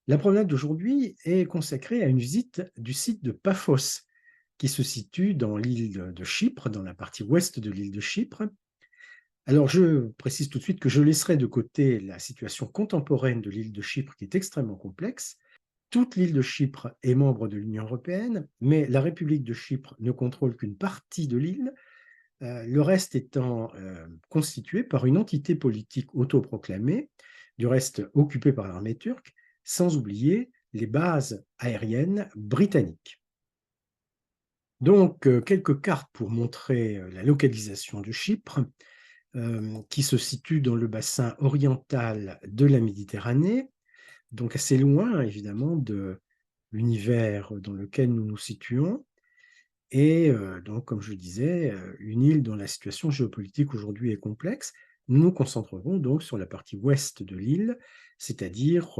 La promenade d'aujourd'hui est consacrée à une visite du site de Paphos, qui se situe dans l'île de Chypre, dans la partie ouest de l'île de Chypre. Alors, je précise tout de suite que je laisserai de côté la situation contemporaine de l'île de Chypre, qui est extrêmement complexe. Toute l'île de Chypre est membre de l'Union européenne, mais la République de Chypre ne contrôle qu'une partie de l'île, le reste étant constitué par une entité politique autoproclamée, du reste occupée par l'armée turque, sans oublier les bases aériennes britanniques. Donc, quelques cartes pour montrer la localisation de Chypre, qui se situe dans le bassin oriental de la Méditerranée, donc assez loin évidemment de l'univers dans lequel nous nous situons. Et donc, comme je le disais, une île dont la situation géopolitique aujourd'hui est complexe. Nous nous concentrerons donc sur la partie ouest de l'île, c'est-à-dire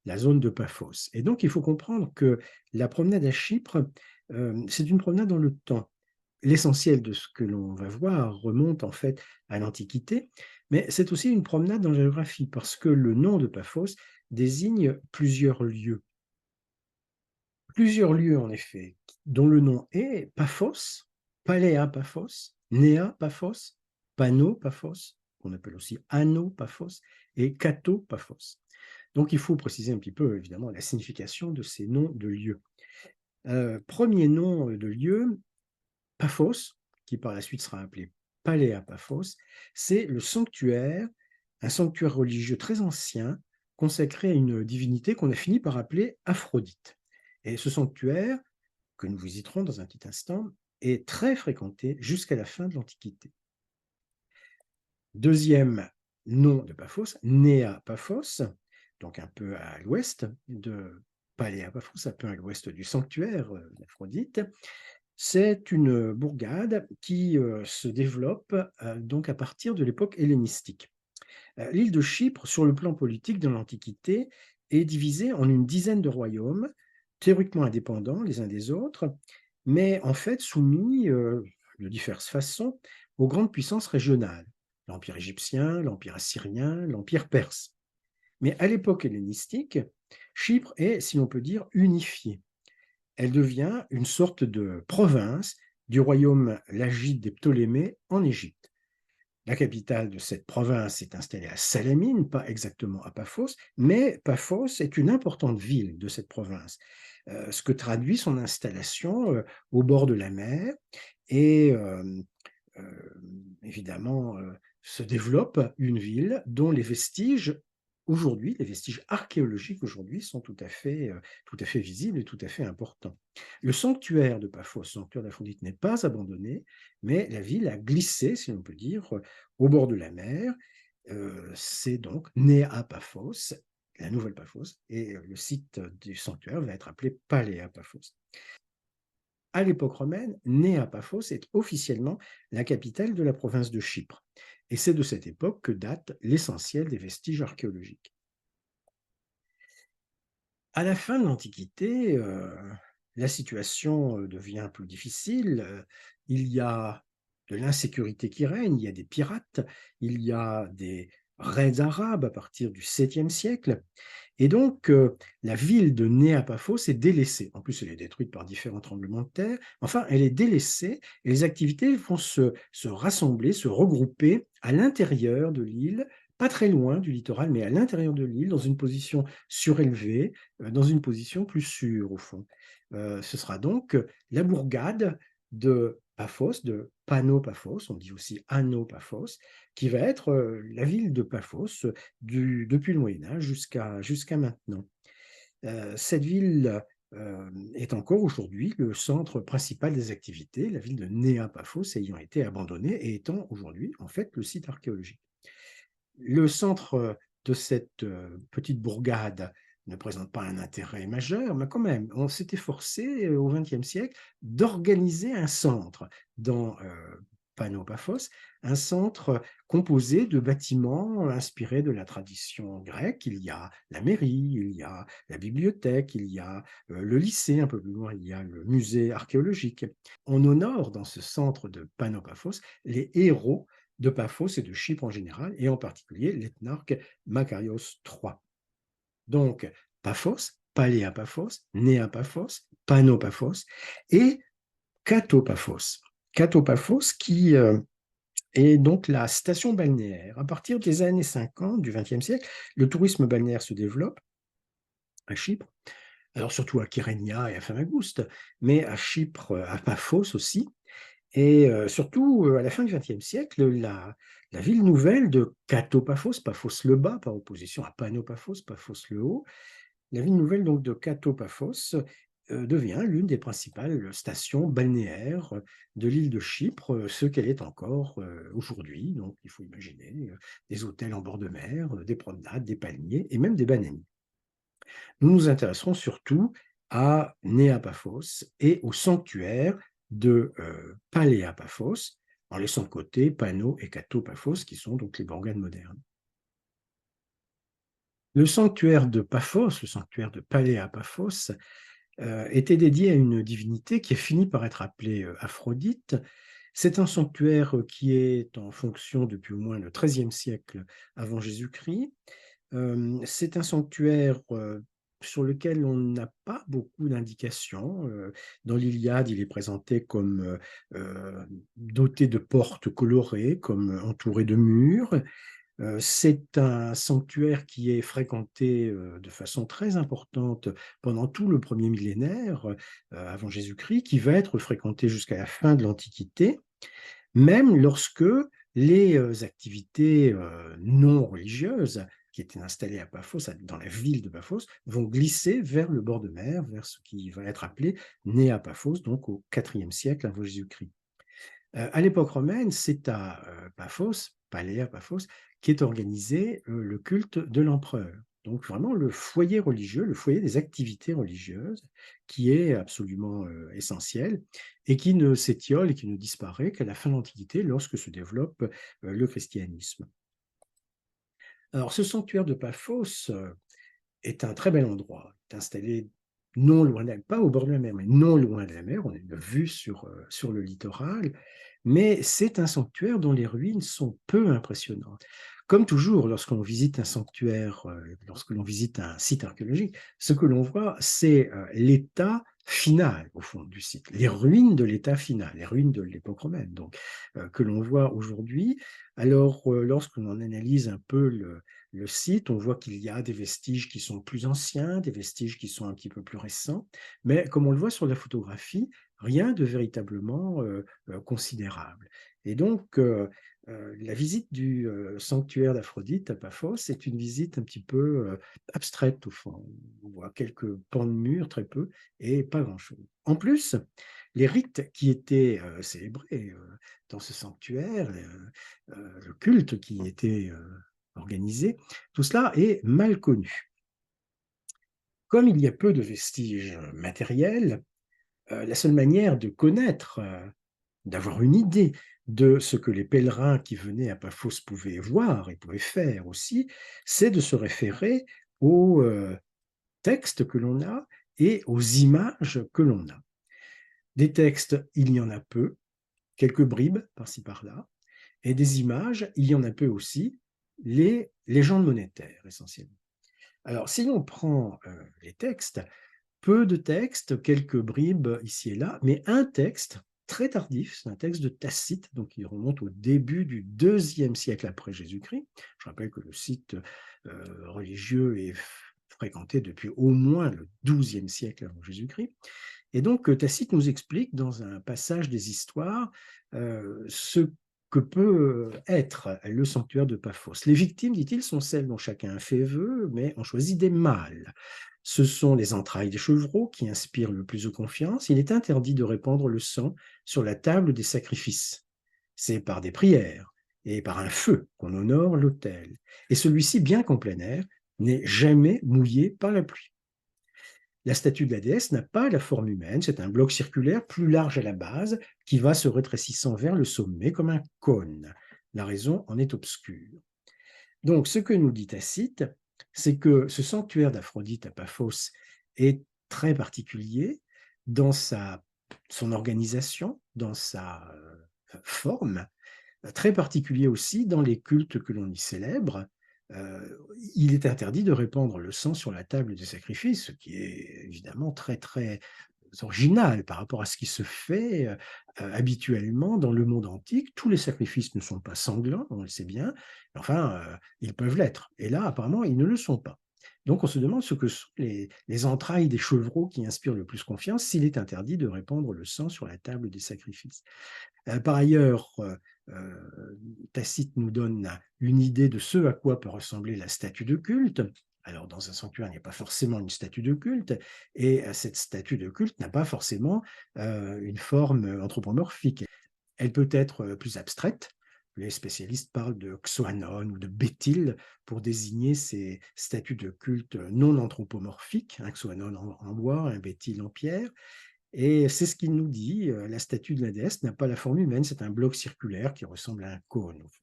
la zone de Paphos. Et donc, il faut comprendre que la promenade à Chypre, c'est une promenade dans le temps. L'essentiel de ce que l'on va voir remonte en fait à l'Antiquité, mais c'est aussi une promenade dans la géographie, parce que le nom de Paphos désigne plusieurs lieux. Plusieurs lieux, en effet, dont le nom est Paphos, Paléa Paphos, Néa Paphos, Pano Paphos, qu'on appelle aussi Ano Paphos, et Kato Paphos. Donc il faut préciser un petit peu, évidemment, la signification de ces noms de lieux. Premier nom de lieu, Paphos, qui par la suite sera appelé Paléa Paphos, c'est le sanctuaire, un sanctuaire religieux très ancien, consacré à une divinité qu'on a fini par appeler Aphrodite. Et ce sanctuaire, que nous visiterons dans un petit instant, est très fréquenté jusqu'à la fin de l'Antiquité. Deuxième nom de Paphos, Néa Paphos, donc un peu à l'ouest de Paléa Paphos, un peu à l'ouest du sanctuaire d'Aphrodite. C'est une bourgade qui se développe donc à partir de l'époque hellénistique. L'île de Chypre, sur le plan politique dans l'Antiquité, est divisée en une dizaine de royaumes, théoriquement indépendants les uns des autres, mais en fait soumis de diverses façons aux grandes puissances régionales, l'Empire égyptien, l'Empire assyrien, l'Empire perse. Mais à l'époque hellénistique, Chypre est, si l'on peut dire, unifiée. Elle devient une sorte de province du royaume lagide des Ptolémées en Égypte. La capitale de cette province est installée à Salamine, pas exactement à Paphos, mais Paphos est une importante ville de cette province, ce que traduit son installation au bord de la mer et évidemment se développe une ville dont les vestiges aujourd'hui, les vestiges archéologiques aujourd'hui sont tout à fait visibles et tout à fait importants. Le sanctuaire de Paphos, le sanctuaire d'Aphrodite, n'est pas abandonné, mais la ville a glissé, si l'on peut dire, au bord de la mer. C'est donc Néa Paphos, la nouvelle Paphos, et le site du sanctuaire va être appelé Paléa Paphos. À l'époque romaine, Néa Paphos est officiellement la capitale de la province de Chypre. Et c'est de cette époque que date l'essentiel des vestiges archéologiques. À la fin de l'Antiquité, la situation devient plus difficile. Il y a de l'insécurité qui règne, il y a des pirates, il y a des raids arabes à partir du 7e siècle. Et donc, la ville de Néa-Paphos est délaissée. En plus, elle est détruite par différents tremblements de terre. Enfin, elle est délaissée et les activités vont se rassembler, se regrouper à l'intérieur de l'île, pas très loin du littoral, mais à l'intérieur de l'île, dans une position surélevée, dans une position plus sûre, au fond. Ce sera donc la bourgade de Paphos, de Pano-Paphos, on dit aussi Ano-Paphos, qui va être la ville de Paphos depuis le Moyen-Âge jusqu'à maintenant. Cette ville est encore aujourd'hui le centre principal des activités, la ville de Néa-Paphos ayant été abandonnée et étant aujourd'hui en fait le site archéologique. Le centre de cette petite bourgade ne présente pas un intérêt majeur, mais quand même, on s'est efforcé au XXe siècle d'organiser un centre dans Panopaphos, un centre composé de bâtiments inspirés de la tradition grecque. Il y a la mairie, il y a la bibliothèque, il y a le lycée, un peu plus loin, il y a le musée archéologique. On honore dans ce centre de Panopaphos les héros de Paphos et de Chypre en général, et en particulier l'ethnarque Makarios III. Donc, Paphos, Paléapaphos, Néapaphos, Panopaphos et Katopaphos. Katopaphos qui est donc la station balnéaire. À partir des années 50 du XXe siècle, le tourisme balnéaire se développe à Chypre, alors surtout à Kyrenia et à Famagouste, mais à Chypre, à Paphos aussi. Et surtout, à la fin du XXe siècle, la ville nouvelle de Katopaphos, Paphos le bas, par opposition à Panopaphos, Paphos le haut, la ville nouvelle donc de Katopaphos devient l'une des principales stations balnéaires de l'île de Chypre, ce qu'elle est encore aujourd'hui. Donc il faut imaginer des hôtels en bord de mer, des promenades, des palmiers et même des bananiers. Nous nous intéresserons surtout à Néapaphos et au sanctuaire de Paléapaphos, en laissant de côté Pano et Katopaphos, qui sont donc les Borganes modernes. Le sanctuaire de Paphos, le sanctuaire de Paléapaphos, était dédié à une divinité qui a fini par être appelée Aphrodite. C'est un sanctuaire qui est en fonction depuis au moins le XIIIe siècle avant Jésus-Christ. C'est un sanctuaire sur lequel on n'a pas beaucoup d'indications. Dans l'Iliade, il est présenté comme doté de portes colorées, comme entouré de murs. C'est un sanctuaire qui est fréquenté de façon très importante pendant tout le premier millénaire avant Jésus-Christ, qui va être fréquenté jusqu'à la fin de l'Antiquité, même lorsque les activités non religieuses qui étaient installées à Paphos, dans la ville de Paphos, vont glisser vers le bord de mer, vers ce qui va être appelé Néapaphos, donc au IVe siècle avant Jésus-Christ. À l'époque romaine, c'est à Paphos, Paléa Paphos, qu'est organisé le culte de l'empereur. Donc vraiment le foyer religieux, le foyer des activités religieuses, qui est absolument essentiel et qui ne s'étiole et qui ne disparaît qu'à la fin de l'Antiquité lorsque se développe le christianisme. Alors ce sanctuaire de Paphos est un très bel endroit. Il est installé non loin de la, pas au bord de la mer, mais non loin de la mer. On a une vue sur le littoral, mais c'est un sanctuaire dont les ruines sont peu impressionnantes. Comme toujours, lorsqu'on visite un sanctuaire, lorsque l'on visite un site archéologique, ce que l'on voit, c'est l'état final, au fond, du site, les ruines de l'état final, les ruines de l'époque romaine, donc, que l'on voit aujourd'hui. Alors, lorsque l'on analyse un peu le site, on voit qu'il y a des vestiges qui sont plus anciens, des vestiges qui sont un petit peu plus récents, mais comme on le voit sur la photographie, rien de véritablement considérable. Et donc, la visite du sanctuaire d'Aphrodite à Paphos, c'est une visite un petit peu abstraite au fond. On voit quelques pans de murs, très peu, et pas grand-chose. En plus, les rites qui étaient célébrés dans ce sanctuaire, le culte qui était organisé, tout cela est mal connu. Comme il y a peu de vestiges matériels, la seule manière de connaître, d'avoir une idée de ce que les pèlerins qui venaient à Paphos pouvaient voir et pouvaient faire aussi, c'est de se référer aux textes que l'on a et aux images que l'on a. Des textes, il y en a peu, quelques bribes par-ci par-là, et des images, il y en a peu aussi, les légendes monétaires essentiellement. Alors, si on prend les textes, peu de textes, quelques bribes ici et là, mais un texte très tardif, c'est un texte de Tacite, donc il remonte au début du IIe siècle après Jésus-Christ. Je rappelle que le site religieux est fréquenté depuis au moins le XIIe siècle avant Jésus-Christ. Et donc Tacite nous explique dans un passage des histoires ce que peut être le sanctuaire de Paphos. Les victimes, dit-il, sont celles dont chacun fait vœu, mais on choisit des mâles. Ce sont les entrailles des chevreaux qui inspirent le plus de confiance. Il est interdit de répandre le sang sur la table des sacrifices. C'est par des prières et par un feu qu'on honore l'autel. Et celui-ci, bien qu'en plein air, n'est jamais mouillé par la pluie. La statue de la déesse n'a pas la forme humaine, c'est un bloc circulaire plus large à la base qui va se rétrécissant vers le sommet comme un cône. La raison en est obscure. Donc, ce que nous dit Tacite, c'est que ce sanctuaire d'Aphrodite à Paphos est très particulier dans son organisation, dans sa forme, très particulier aussi dans les cultes que l'on y célèbre, il est interdit de répandre le sang sur la table des sacrifices, ce qui est évidemment très, très original par rapport à ce qui se fait, habituellement dans le monde antique. Tous les sacrifices ne sont pas sanglants, on le sait bien, mais enfin, ils peuvent l'être et là, apparemment, ils ne le sont pas. Donc on se demande ce que sont les entrailles des chevreaux qui inspirent le plus confiance, s'il est interdit de répandre le sang sur la table des sacrifices. Par ailleurs, Tacite nous donne une idée de ce à quoi peut ressembler la statue de culte. Alors, dans un sanctuaire, il n'y a pas forcément une statue de culte, et cette statue de culte n'a pas forcément une forme anthropomorphique. Elle peut être plus abstraite. Les spécialistes parlent de Xoanon ou de Béthyle pour désigner ces statues de culte non anthropomorphiques, un Xoanon en bois, un Béthyle en pierre. Et c'est ce qu'il nous dit, la statue de la déesse n'a pas la forme humaine, c'est un bloc circulaire qui ressemble à un cône, au fond.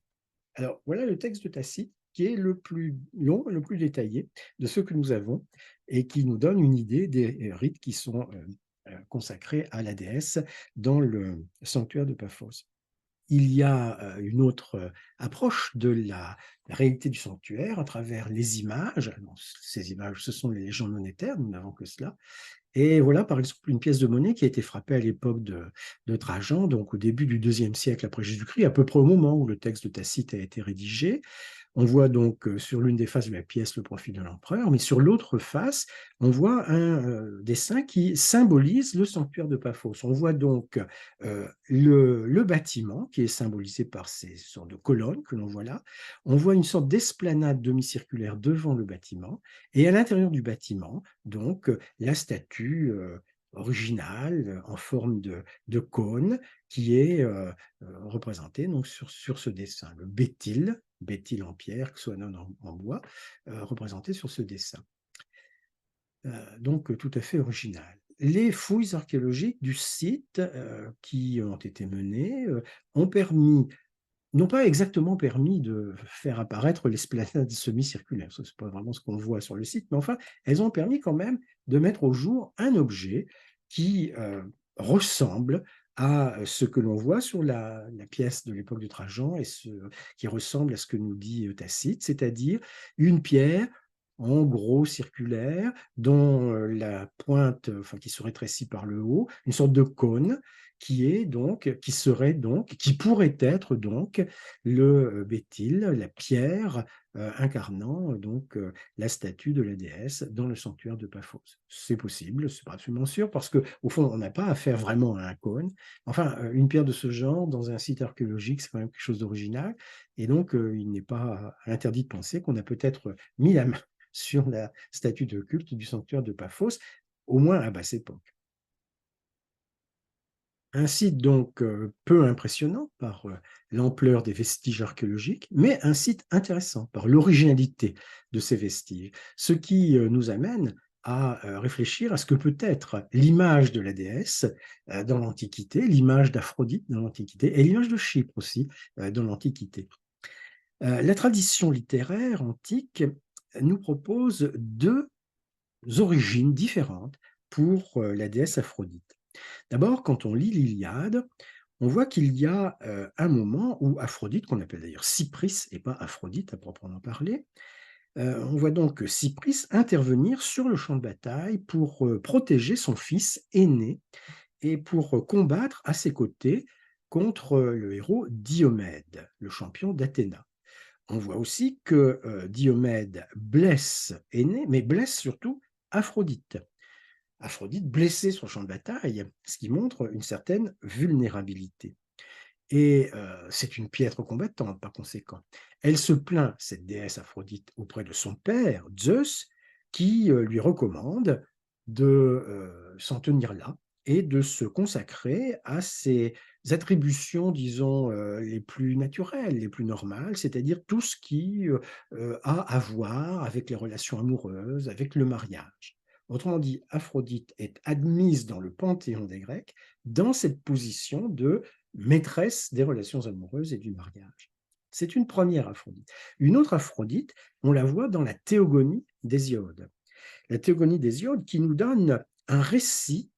Alors voilà le texte de Tacite qui est le plus long, le plus détaillé de ceux que nous avons et qui nous donne une idée des rites qui sont consacrés à la déesse dans le sanctuaire de Paphos. Il y a une autre approche de la réalité du sanctuaire à travers les images. Alors, ces images, ce sont les légendes monétaires, nous n'avons que cela, et voilà, par exemple, une pièce de monnaie qui a été frappée à l'époque de Trajan, donc au début du IIe siècle après Jésus-Christ, à peu près au moment où le texte de Tacite a été rédigé. On voit donc sur l'une des faces de la pièce le profil de l'empereur, mais sur l'autre face, on voit un dessin qui symbolise le sanctuaire de Paphos. On voit donc le bâtiment qui est symbolisé par ces sortes de colonnes que l'on voit là. On voit une sorte d'esplanade demi-circulaire devant le bâtiment, et à l'intérieur du bâtiment, donc, la statue originale en forme de cône qui est représentée donc sur ce dessin. Le Béthyle en pierre, Xoanon en bois, représenté sur ce dessin. Donc tout à fait original. Les fouilles archéologiques du site qui ont été menées ont permis, n'ont pas exactement permis de faire apparaître l'esplanade semi-circulaire. Ce n'est pas vraiment ce qu'on voit sur le site, mais enfin, elles ont permis quand même de mettre au jour un objet qui ressemble à ce que l'on voit sur la pièce de l'époque de Trajan et qui ressemble à ce que nous dit Tacite, c'est-à-dire une pierre en gros circulaire, dont la pointe, enfin, qui se rétrécit par le haut, une sorte de cône, qui pourrait être donc le Béthyle, la pierre incarnant donc la statue de la déesse dans le sanctuaire de Paphos. C'est possible, c'est pas absolument sûr, parce que au fond, on n'a pas affaire vraiment à un cône. Enfin, une pierre de ce genre dans un site archéologique, c'est quand même quelque chose d'original, et donc il n'est pas interdit de penser qu'on a peut-être mis la main sur la statue de culte du sanctuaire de Paphos, au moins à basse époque. Un site donc peu impressionnant par l'ampleur des vestiges archéologiques, mais un site intéressant par l'originalité de ces vestiges, ce qui nous amène à réfléchir à ce que peut être l'image de la déesse dans l'Antiquité, l'image d'Aphrodite dans l'Antiquité et l'image de Chypre aussi dans l'Antiquité. La tradition littéraire antique nous propose deux origines différentes pour la déesse Aphrodite. D'abord, quand on lit l'Iliade, on voit qu'il y a un moment où Aphrodite, qu'on appelle d'ailleurs Cypris et pas Aphrodite à proprement parler, on voit donc Cypris intervenir sur le champ de bataille pour protéger son fils aîné et pour combattre à ses côtés contre le héros Diomède, le champion d'Athéna. On voit aussi que Diomède blesse Énée, mais blesse surtout Aphrodite. Aphrodite blessée sur le champ de bataille, ce qui montre une certaine vulnérabilité. Et c'est une piètre combattante par conséquent. Elle se plaint, cette déesse Aphrodite, auprès de son père, Zeus, qui lui recommande de s'en tenir là et de se consacrer à ses attributions, disons, les plus naturelles, les plus normales, c'est-à-dire tout ce qui a à voir avec les relations amoureuses, avec le mariage. Autrement dit, Aphrodite est admise dans le panthéon des Grecs dans cette position de maîtresse des relations amoureuses et du mariage. C'est une première Aphrodite. Une autre Aphrodite, on la voit dans la Théogonie d'Hésiode. La Théogonie d'Hésiode qui nous donne un récit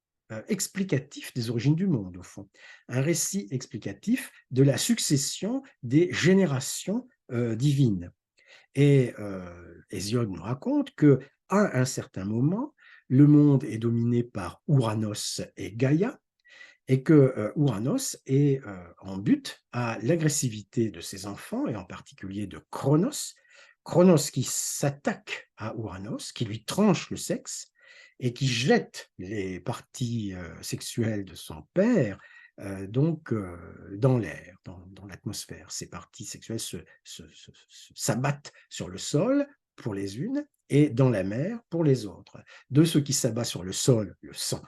explicatif des origines du monde, au fond. Un récit explicatif de la succession des générations divines. Et Hésiode nous raconte qu'à un certain moment, le monde est dominé par Ouranos et Gaïa, et que Ouranos est en but à l'agressivité de ses enfants, et en particulier de Cronos. Cronos qui s'attaque à Ouranos, qui lui tranche le sexe, et qui jette les parties sexuelles de son père dans l'air, dans l'atmosphère. Ces parties sexuelles s'abattent sur le sol pour les unes et dans la mer pour les autres. De ce qui s'abat sur le sol, le sang,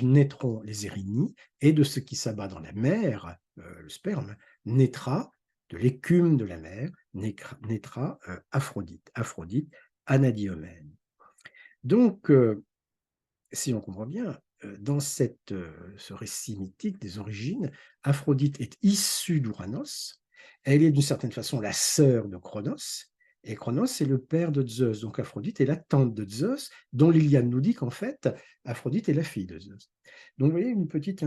naîtront les érinies, et de ce qui s'abat dans la mer, le sperme, naîtra de l'écume de la mer, naîtra Aphrodite, Aphrodite Anadyomène. Donc, si on comprend bien, dans ce récit mythique des origines, Aphrodite est issue d'Ouranos, elle est d'une certaine façon la sœur de Cronos, et Cronos est le père de Zeus, donc Aphrodite est la tante de Zeus, dont l'Iliade nous dit qu'en fait, Aphrodite est la fille de Zeus. Donc vous voyez une petite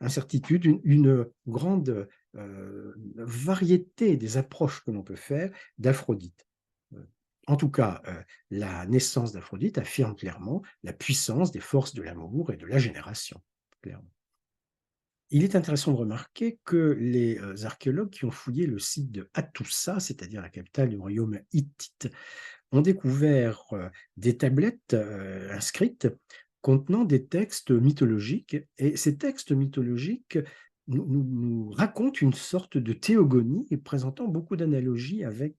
incertitude, une grande variété des approches que l'on peut faire d'Aphrodite. En tout cas, la naissance d'Aphrodite affirme clairement la puissance des forces de l'amour et de la génération, clairement. Il est intéressant de remarquer que les archéologues qui ont fouillé le site de Hattusa, c'est-à-dire la capitale du royaume hittite, ont découvert des tablettes inscrites contenant des textes mythologiques, et ces textes mythologiques nous racontent une sorte de théogonie et présentant beaucoup d'analogies avec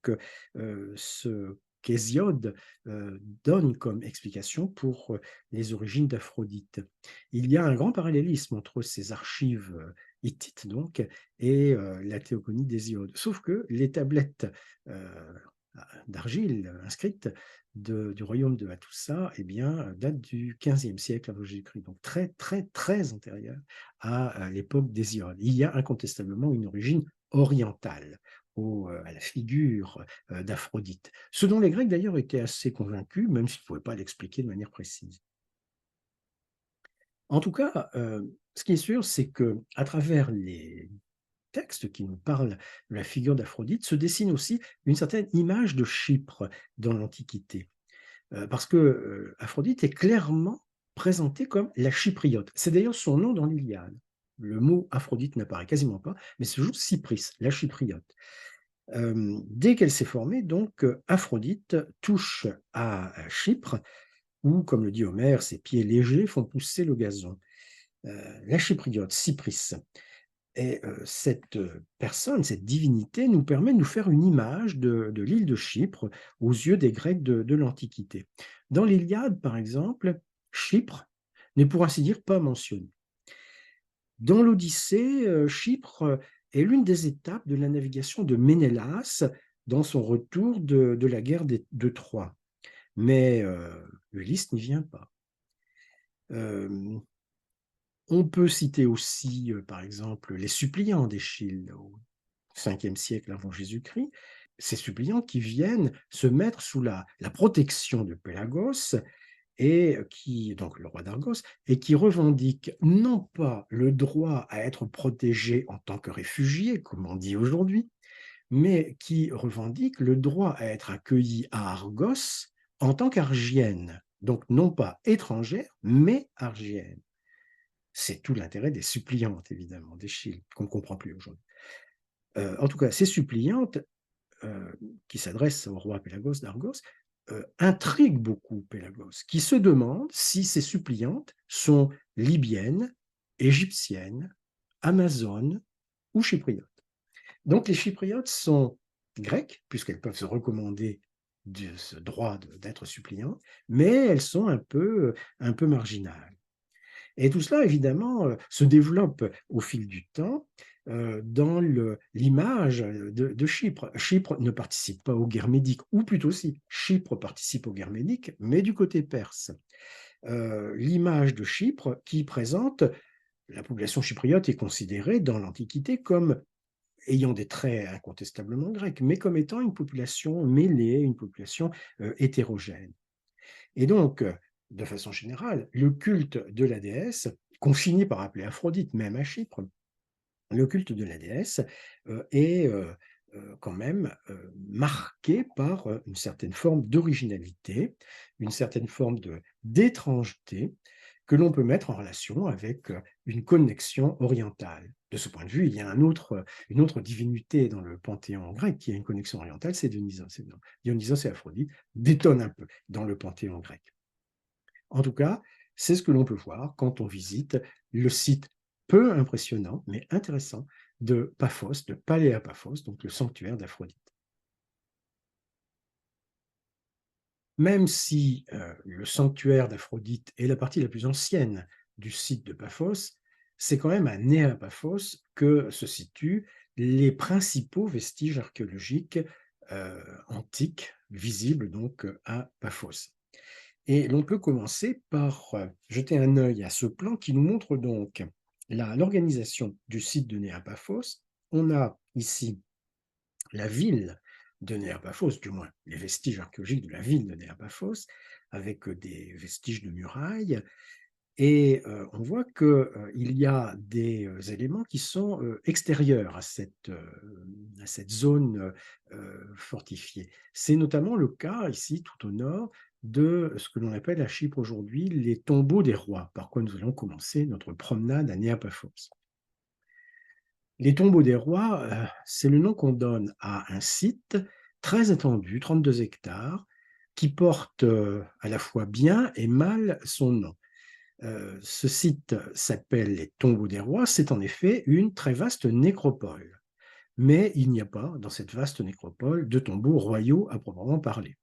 ce qu'Hésiode donne comme explication pour les origines d'Aphrodite. Il y a un grand parallélisme entre ces archives hittites donc et la théogonie d'Hésiode, sauf que les tablettes d'argile inscrites du royaume de Hattusa, eh bien, datent du XVe siècle avant Jésus-Christ, donc très, très, très antérieure à l'époque d'Hésiode. Il y a incontestablement une origine orientale à la figure d'Aphrodite, ce dont les Grecs d'ailleurs étaient assez convaincus, même s'ils ne pouvaient pas l'expliquer de manière précise. En tout cas, ce qui est sûr, c'est qu'à travers les textes qui nous parlent de la figure d'Aphrodite se dessine aussi une certaine image de Chypre dans l'Antiquité. Parce que Aphrodite est clairement présentée comme la Chypriote. C'est d'ailleurs son nom dans l'Iliade. Le mot Aphrodite n'apparaît quasiment pas, mais c'est juste Cypris, la Chypriote. Dès qu'elle s'est formée, donc, Aphrodite touche à Chypre, où, comme le dit Homère, ses pieds légers font pousser le gazon. La Chypriote, Cypris, et cette personne, cette divinité, nous permet de nous faire une image de l'île de Chypre aux yeux des Grecs de l'Antiquité. Dans l'Iliade, par exemple, Chypre n'est pour ainsi dire pas mentionné. Dans l'Odyssée, Chypre est l'une des étapes de la navigation de Ménélas dans son retour de la guerre de Troie. Mais Ulysse n'y vient pas. On peut citer aussi, par exemple, les suppliants d'Échille au Ve siècle avant Jésus-Christ, ces suppliants qui viennent se mettre sous la protection de Pélagos, et donc le roi d'Argos, et qui revendiquent non pas le droit à être protégés en tant que réfugiés, comme on dit aujourd'hui, mais qui revendiquent le droit à être accueillis à Argos en tant qu'argiennes, donc non pas étrangères, mais argiennes. C'est tout l'intérêt des suppliantes, évidemment, d'Échille, qu'on ne comprend plus aujourd'hui. En tout cas, ces suppliantes, qui s'adressent au roi Pélagos d'Argos, intriguent beaucoup Pélagos, qui se demande si ces suppliantes sont libyennes, égyptiennes, amazones ou chypriotes. Donc les chypriotes sont grecques, puisqu'elles peuvent se recommander de ce droit d'être suppliantes, mais elles sont un peu marginales. Et tout cela, évidemment, se développe au fil du temps dans l'image de Chypre. Chypre ne participe pas aux guerres médiques, ou plutôt si, Chypre participe aux guerres médiques, mais du côté perse. L'image de Chypre qui présente, la population chypriote est considérée dans l'Antiquité comme ayant des traits incontestablement grecs, mais comme étant une population mêlée, une population hétérogène. Et donc, de façon générale, le culte de la déesse, qu'on finit par appeler Aphrodite, même à Chypre, le culte de la déesse est quand même marqué par une certaine forme d'originalité, une certaine forme d'étrangeté que l'on peut mettre en relation avec une connexion orientale. De ce point de vue, il y a une autre divinité dans le panthéon grec qui a une connexion orientale, c'est Dionysos. Dionysos et Aphrodite détonnent un peu dans le panthéon grec. En tout cas, c'est ce que l'on peut voir quand on visite le site peu impressionnant, mais intéressant, de Paphos, de Paléapaphos, donc le sanctuaire d'Aphrodite. Même si le sanctuaire d'Aphrodite est la partie la plus ancienne du site de Paphos, c'est quand même à Néapaphos que se situent les principaux vestiges archéologiques antiques, visibles donc à Paphos. Et l'on peut commencer par jeter un œil à ce plan qui nous montre donc l'organisation du site de Néapaphos. On a ici la ville de Néapaphos, du moins les vestiges archéologiques de la ville de Néapaphos, avec des vestiges de murailles. Et on voit qu'il y a des éléments qui sont extérieurs à cette zone fortifiée. C'est notamment le cas ici, tout au nord, de ce que l'on appelle à Chypre aujourd'hui les tombeaux des rois, par quoi nous allons commencer notre promenade à Néapaphos. Les tombeaux des rois, c'est le nom qu'on donne à un site très étendu, 32 hectares, qui porte à la fois bien et mal son nom. Ce site s'appelle les Tombeaux des Rois. C'est en effet une très vaste nécropole. Mais il n'y a pas, dans cette vaste nécropole, de tombeaux royaux à proprement parler.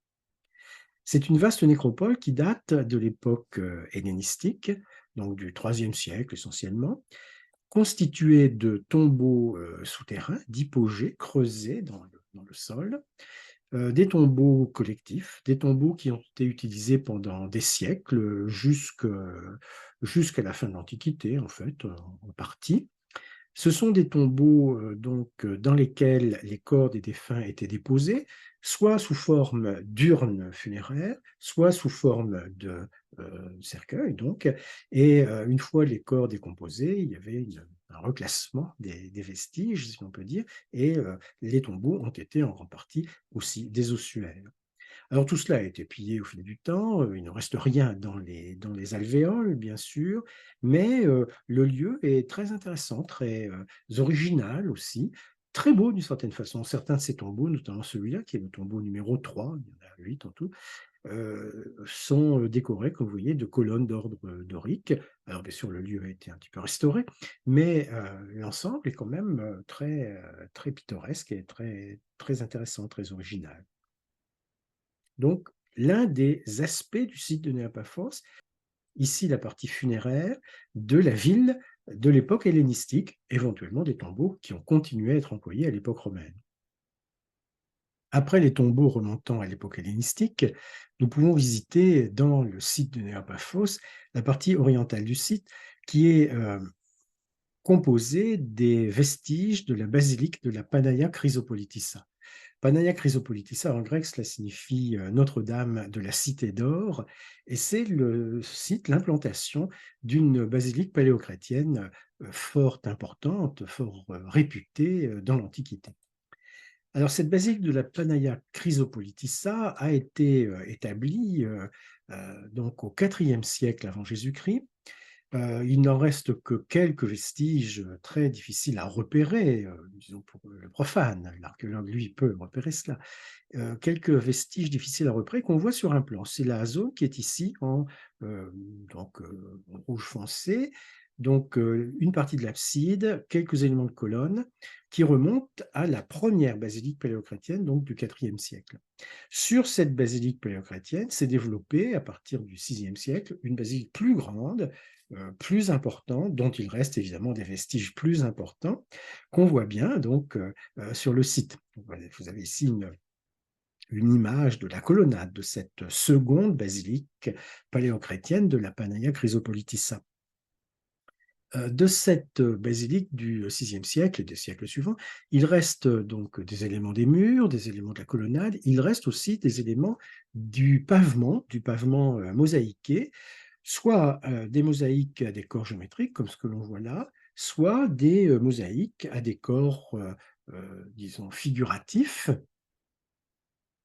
C'est une vaste nécropole qui date de l'époque hellénistique, donc du IIIe siècle essentiellement, constituée de tombeaux souterrains, d'hypogées creusés dans le sol, des tombeaux collectifs, des tombeaux qui ont été utilisés pendant des siècles, jusqu'à la fin de l'Antiquité, en fait, en partie. Ce sont des tombeaux dans lesquels les corps des défunts étaient déposés, soit sous forme d'urnes funéraires, soit sous forme de cercueils, donc. Et une fois les corps décomposés, il y avait un reclassement des vestiges, si on peut dire, et les tombeaux ont été en grande partie aussi des ossuaires. Alors tout cela a été pillé au fil du temps, il ne reste rien dans les alvéoles, bien sûr, mais le lieu est très intéressant, très original aussi, très beau d'une certaine façon. Certains de ces tombeaux, notamment celui-là, qui est le tombeau numéro 3, il y en a 8 en tout, sont décorés, comme vous voyez, de colonnes d'ordre dorique. Alors bien sûr, le lieu a été un petit peu restauré, mais l'ensemble est quand même très pittoresque et très intéressant, très original. Donc, l'un des aspects du site de Néapaphos, ici la partie funéraire de la ville de l'époque hellénistique, éventuellement des tombeaux qui ont continué à être employés à l'époque romaine. Après les tombeaux remontant à l'époque hellénistique, nous pouvons visiter dans le site de Néapaphos la partie orientale du site qui est composée des vestiges de la basilique de la Panaia Chrysopolitissa. Panaia Chrysopolitissa, en grec, cela signifie Notre-Dame de la Cité d'Or, et c'est le site, l'implantation d'une basilique paléochrétienne fort importante, fort réputée dans l'Antiquité. Alors, cette basilique de la Panaia Chrysopolitissa a été établie donc au IVe siècle avant Jésus-Christ. Il n'en reste que quelques vestiges très difficiles à repérer, disons pour le profane. L'archéologue, lui, peut repérer cela. Quelques vestiges difficiles à repérer qu'on voit sur un plan. C'est la zone qui est ici en rouge foncé. Donc, une partie de l'abside, quelques éléments de colonne qui remontent à la première basilique paléochrétienne, donc du IVe siècle. Sur cette basilique paléochrétienne s'est développée, à partir du VIe siècle, une basilique plus grande, plus importante, dont il reste évidemment des vestiges plus importants, qu'on voit bien donc sur le site. Vous avez ici une image de la colonnade de cette seconde basilique paléochrétienne de la Panaia Chrysopolitissa. De cette basilique du VIe siècle et des siècles suivants, il reste donc des éléments des murs, des éléments de la colonnade, il reste aussi des éléments du pavement mosaïqué, soit des mosaïques à décors géométriques, comme ce que l'on voit là, soit des mosaïques à décors disons figuratif.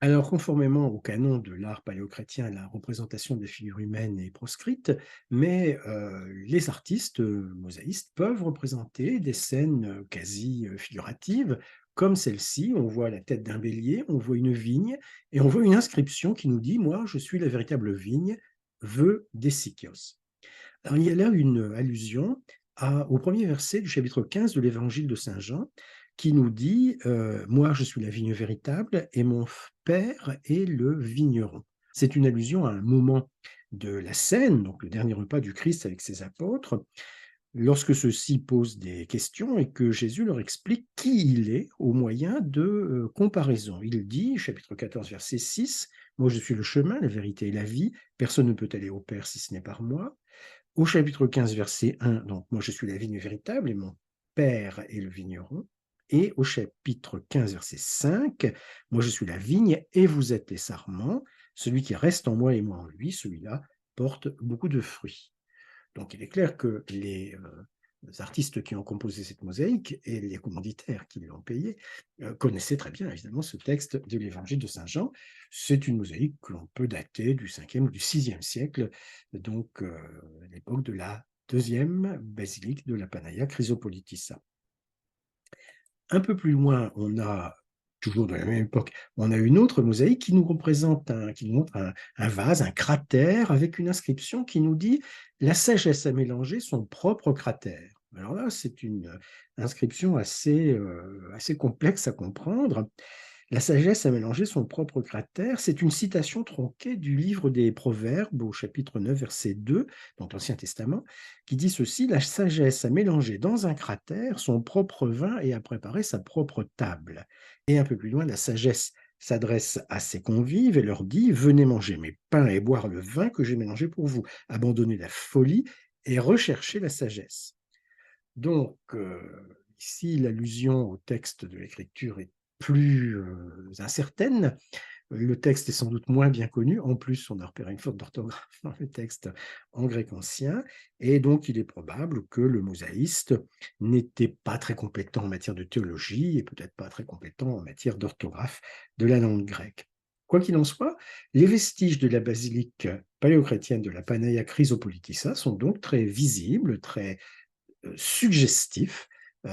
Alors, conformément au canon de l'art paléochrétien, la représentation des figures humaines est proscrite, mais les artistes, mosaïstes peuvent représenter des scènes, quasi, figuratives, comme celle-ci. On voit la tête d'un bélier, on voit une vigne et on voit une inscription qui nous dit: «Moi, je suis la véritable vigne, vœu d'Hésychios». Alors, il y a là une allusion au premier verset du chapitre 15 de l'évangile de saint Jean qui nous dit Moi, je suis la vigne véritable et mon père est le vigneron. C'est une allusion à un moment de la scène, donc le dernier repas du Christ avec ses apôtres, lorsque ceux-ci posent des questions et que Jésus leur explique qui il est au moyen de comparaison. Il dit, chapitre 14, verset 6, Moi, je suis le chemin, la vérité et la vie. Personne ne peut aller au Père si ce n'est par moi. Au chapitre 15, verset 1, donc moi je suis la vigne véritable et mon père est le vigneron. Et au chapitre 15, verset 5, moi je suis la vigne et vous êtes les sarments. Celui qui reste en moi et moi en lui, celui-là porte beaucoup de fruits. Donc il est clair que les artistes qui ont composé cette mosaïque et les commanditaires qui l'ont payée connaissaient très bien évidemment ce texte de l'évangile de saint Jean. C'est une mosaïque que l'on peut dater du 5e ou du 6e siècle, donc l'époque de la deuxième basilique de la Panaïa Chrysopolitissa. Un peu plus loin, on a, toujours de la même époque, on a une autre mosaïque qui nous représente qui nous montre un vase, un cratère, avec une inscription qui nous dit: «La sagesse a mélangé son propre cratère». Alors là, c'est une inscription assez complexe à comprendre. La sagesse a mélangé son propre cratère. C'est une citation tronquée du livre des Proverbes au chapitre 9, verset 2, donc l'Ancien Testament, qui dit ceci: La sagesse a mélangé dans un cratère son propre vin et a préparé sa propre table. Et un peu plus loin, la sagesse s'adresse à ses convives et leur dit: Venez manger mes pains et boire le vin que j'ai mélangé pour vous. Abandonnez la folie et recherchez la sagesse. Donc, ici, l'allusion au texte de l'Écriture est plus incertaine. Le texte est sans doute moins bien connu. En plus, on a repéré une faute d'orthographe dans le texte en grec ancien. Et donc, il est probable que le mosaïste n'était pas très compétent en matière de théologie et peut-être pas très compétent en matière d'orthographe de la langue grecque. Quoi qu'il en soit, les vestiges de la basilique paléochrétienne de la Panaïa Chrysopolitissa sont donc très visibles, très suggestif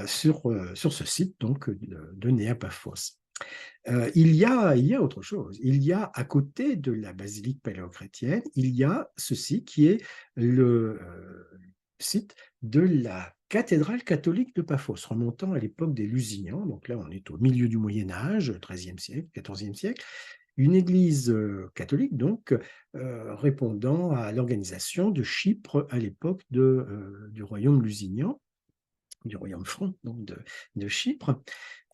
sur ce site donc de Néapaphos. Il y a autre chose. Il y a à côté de la basilique paléochrétienne, il y a ceci qui est le site de la cathédrale catholique de Paphos, remontant à l'époque des Lusignan. Donc là, on est au milieu du Moyen Âge, XIIIe siècle, XIVe siècle. Une église catholique, donc, répondant à l'organisation de Chypre à l'époque du royaume lusignan, du royaume franc, donc de Chypre.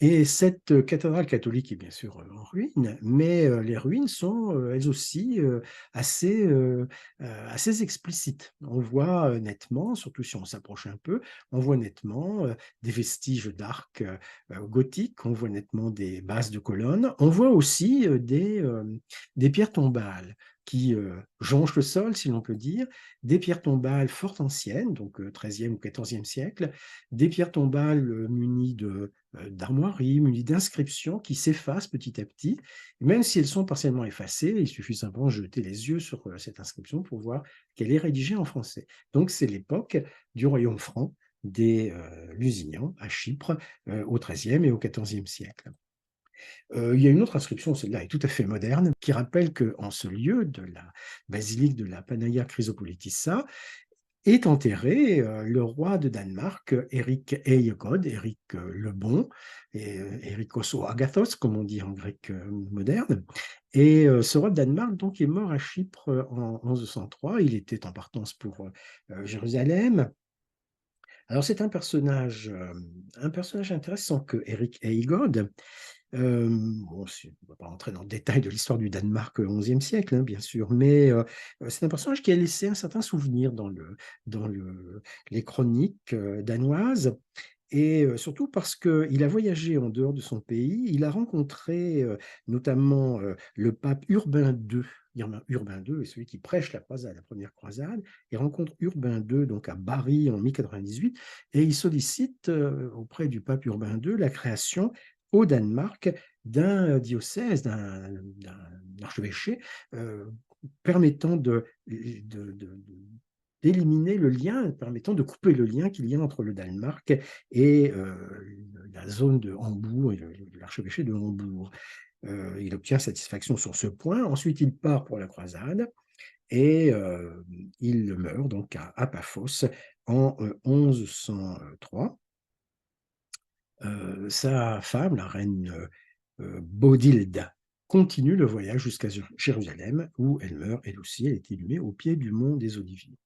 Et cette cathédrale catholique est bien sûr en ruine, mais les ruines sont elles aussi assez explicites. On voit nettement, surtout si on s'approche un peu, on voit nettement des vestiges d'arcs gothiques, on voit nettement des bases de colonnes, on voit aussi des pierres tombales qui jonchent le sol, si l'on peut dire, des pierres tombales fort anciennes, donc XIIIe ou XIVe siècle, des pierres tombales munies d'armoiries, munies d'inscriptions qui s'effacent petit à petit. Même si elles sont partiellement effacées, il suffit simplement de jeter les yeux sur cette inscription pour voir qu'elle est rédigée en français. Donc c'est l'époque du royaume franc des Lusignans à Chypre au XIIIe et au XIVe siècle. Il y a une autre inscription, celle-là est tout à fait moderne, qui rappelle qu'en ce lieu de la basilique de la Panaïa Chrysopolitissa est enterré le roi de Danemark, Éric Eygod, Éric le Bon, et Érikos o Agathos, comme on dit en grec moderne. Et ce roi de Danemark donc est mort à Chypre en 1103. Il était en partance pour Jérusalem. Alors c'est un personnage intéressant que Éric Eygod. Bon, on ne va pas rentrer dans le détail de l'histoire du Danemark au XIe siècle, hein, bien sûr, mais c'est un personnage qui a laissé un certain souvenir dans les chroniques danoises. Et surtout parce qu'il a voyagé en dehors de son pays. Il a rencontré notamment le pape Urbain II, Urbain II est celui qui prêche la croisade, la première croisade, et rencontre Urbain II donc à Bari en 1098, et il sollicite auprès du pape Urbain II la création au Danemark d'un diocèse, d'un archevêché permettant d'éliminer le lien, permettant de couper le lien qu'il y a entre le Danemark et la zone de Hambourg et l'archevêché de Hambourg. Il obtient satisfaction sur ce point. Ensuite, il part pour la croisade et il meurt donc à Paphos en 1103. Sa femme, la reine Baudilde, continue le voyage jusqu'à Jérusalem, où elle meurt, elle aussi, elle est inhumée au pied du mont des Oliviers.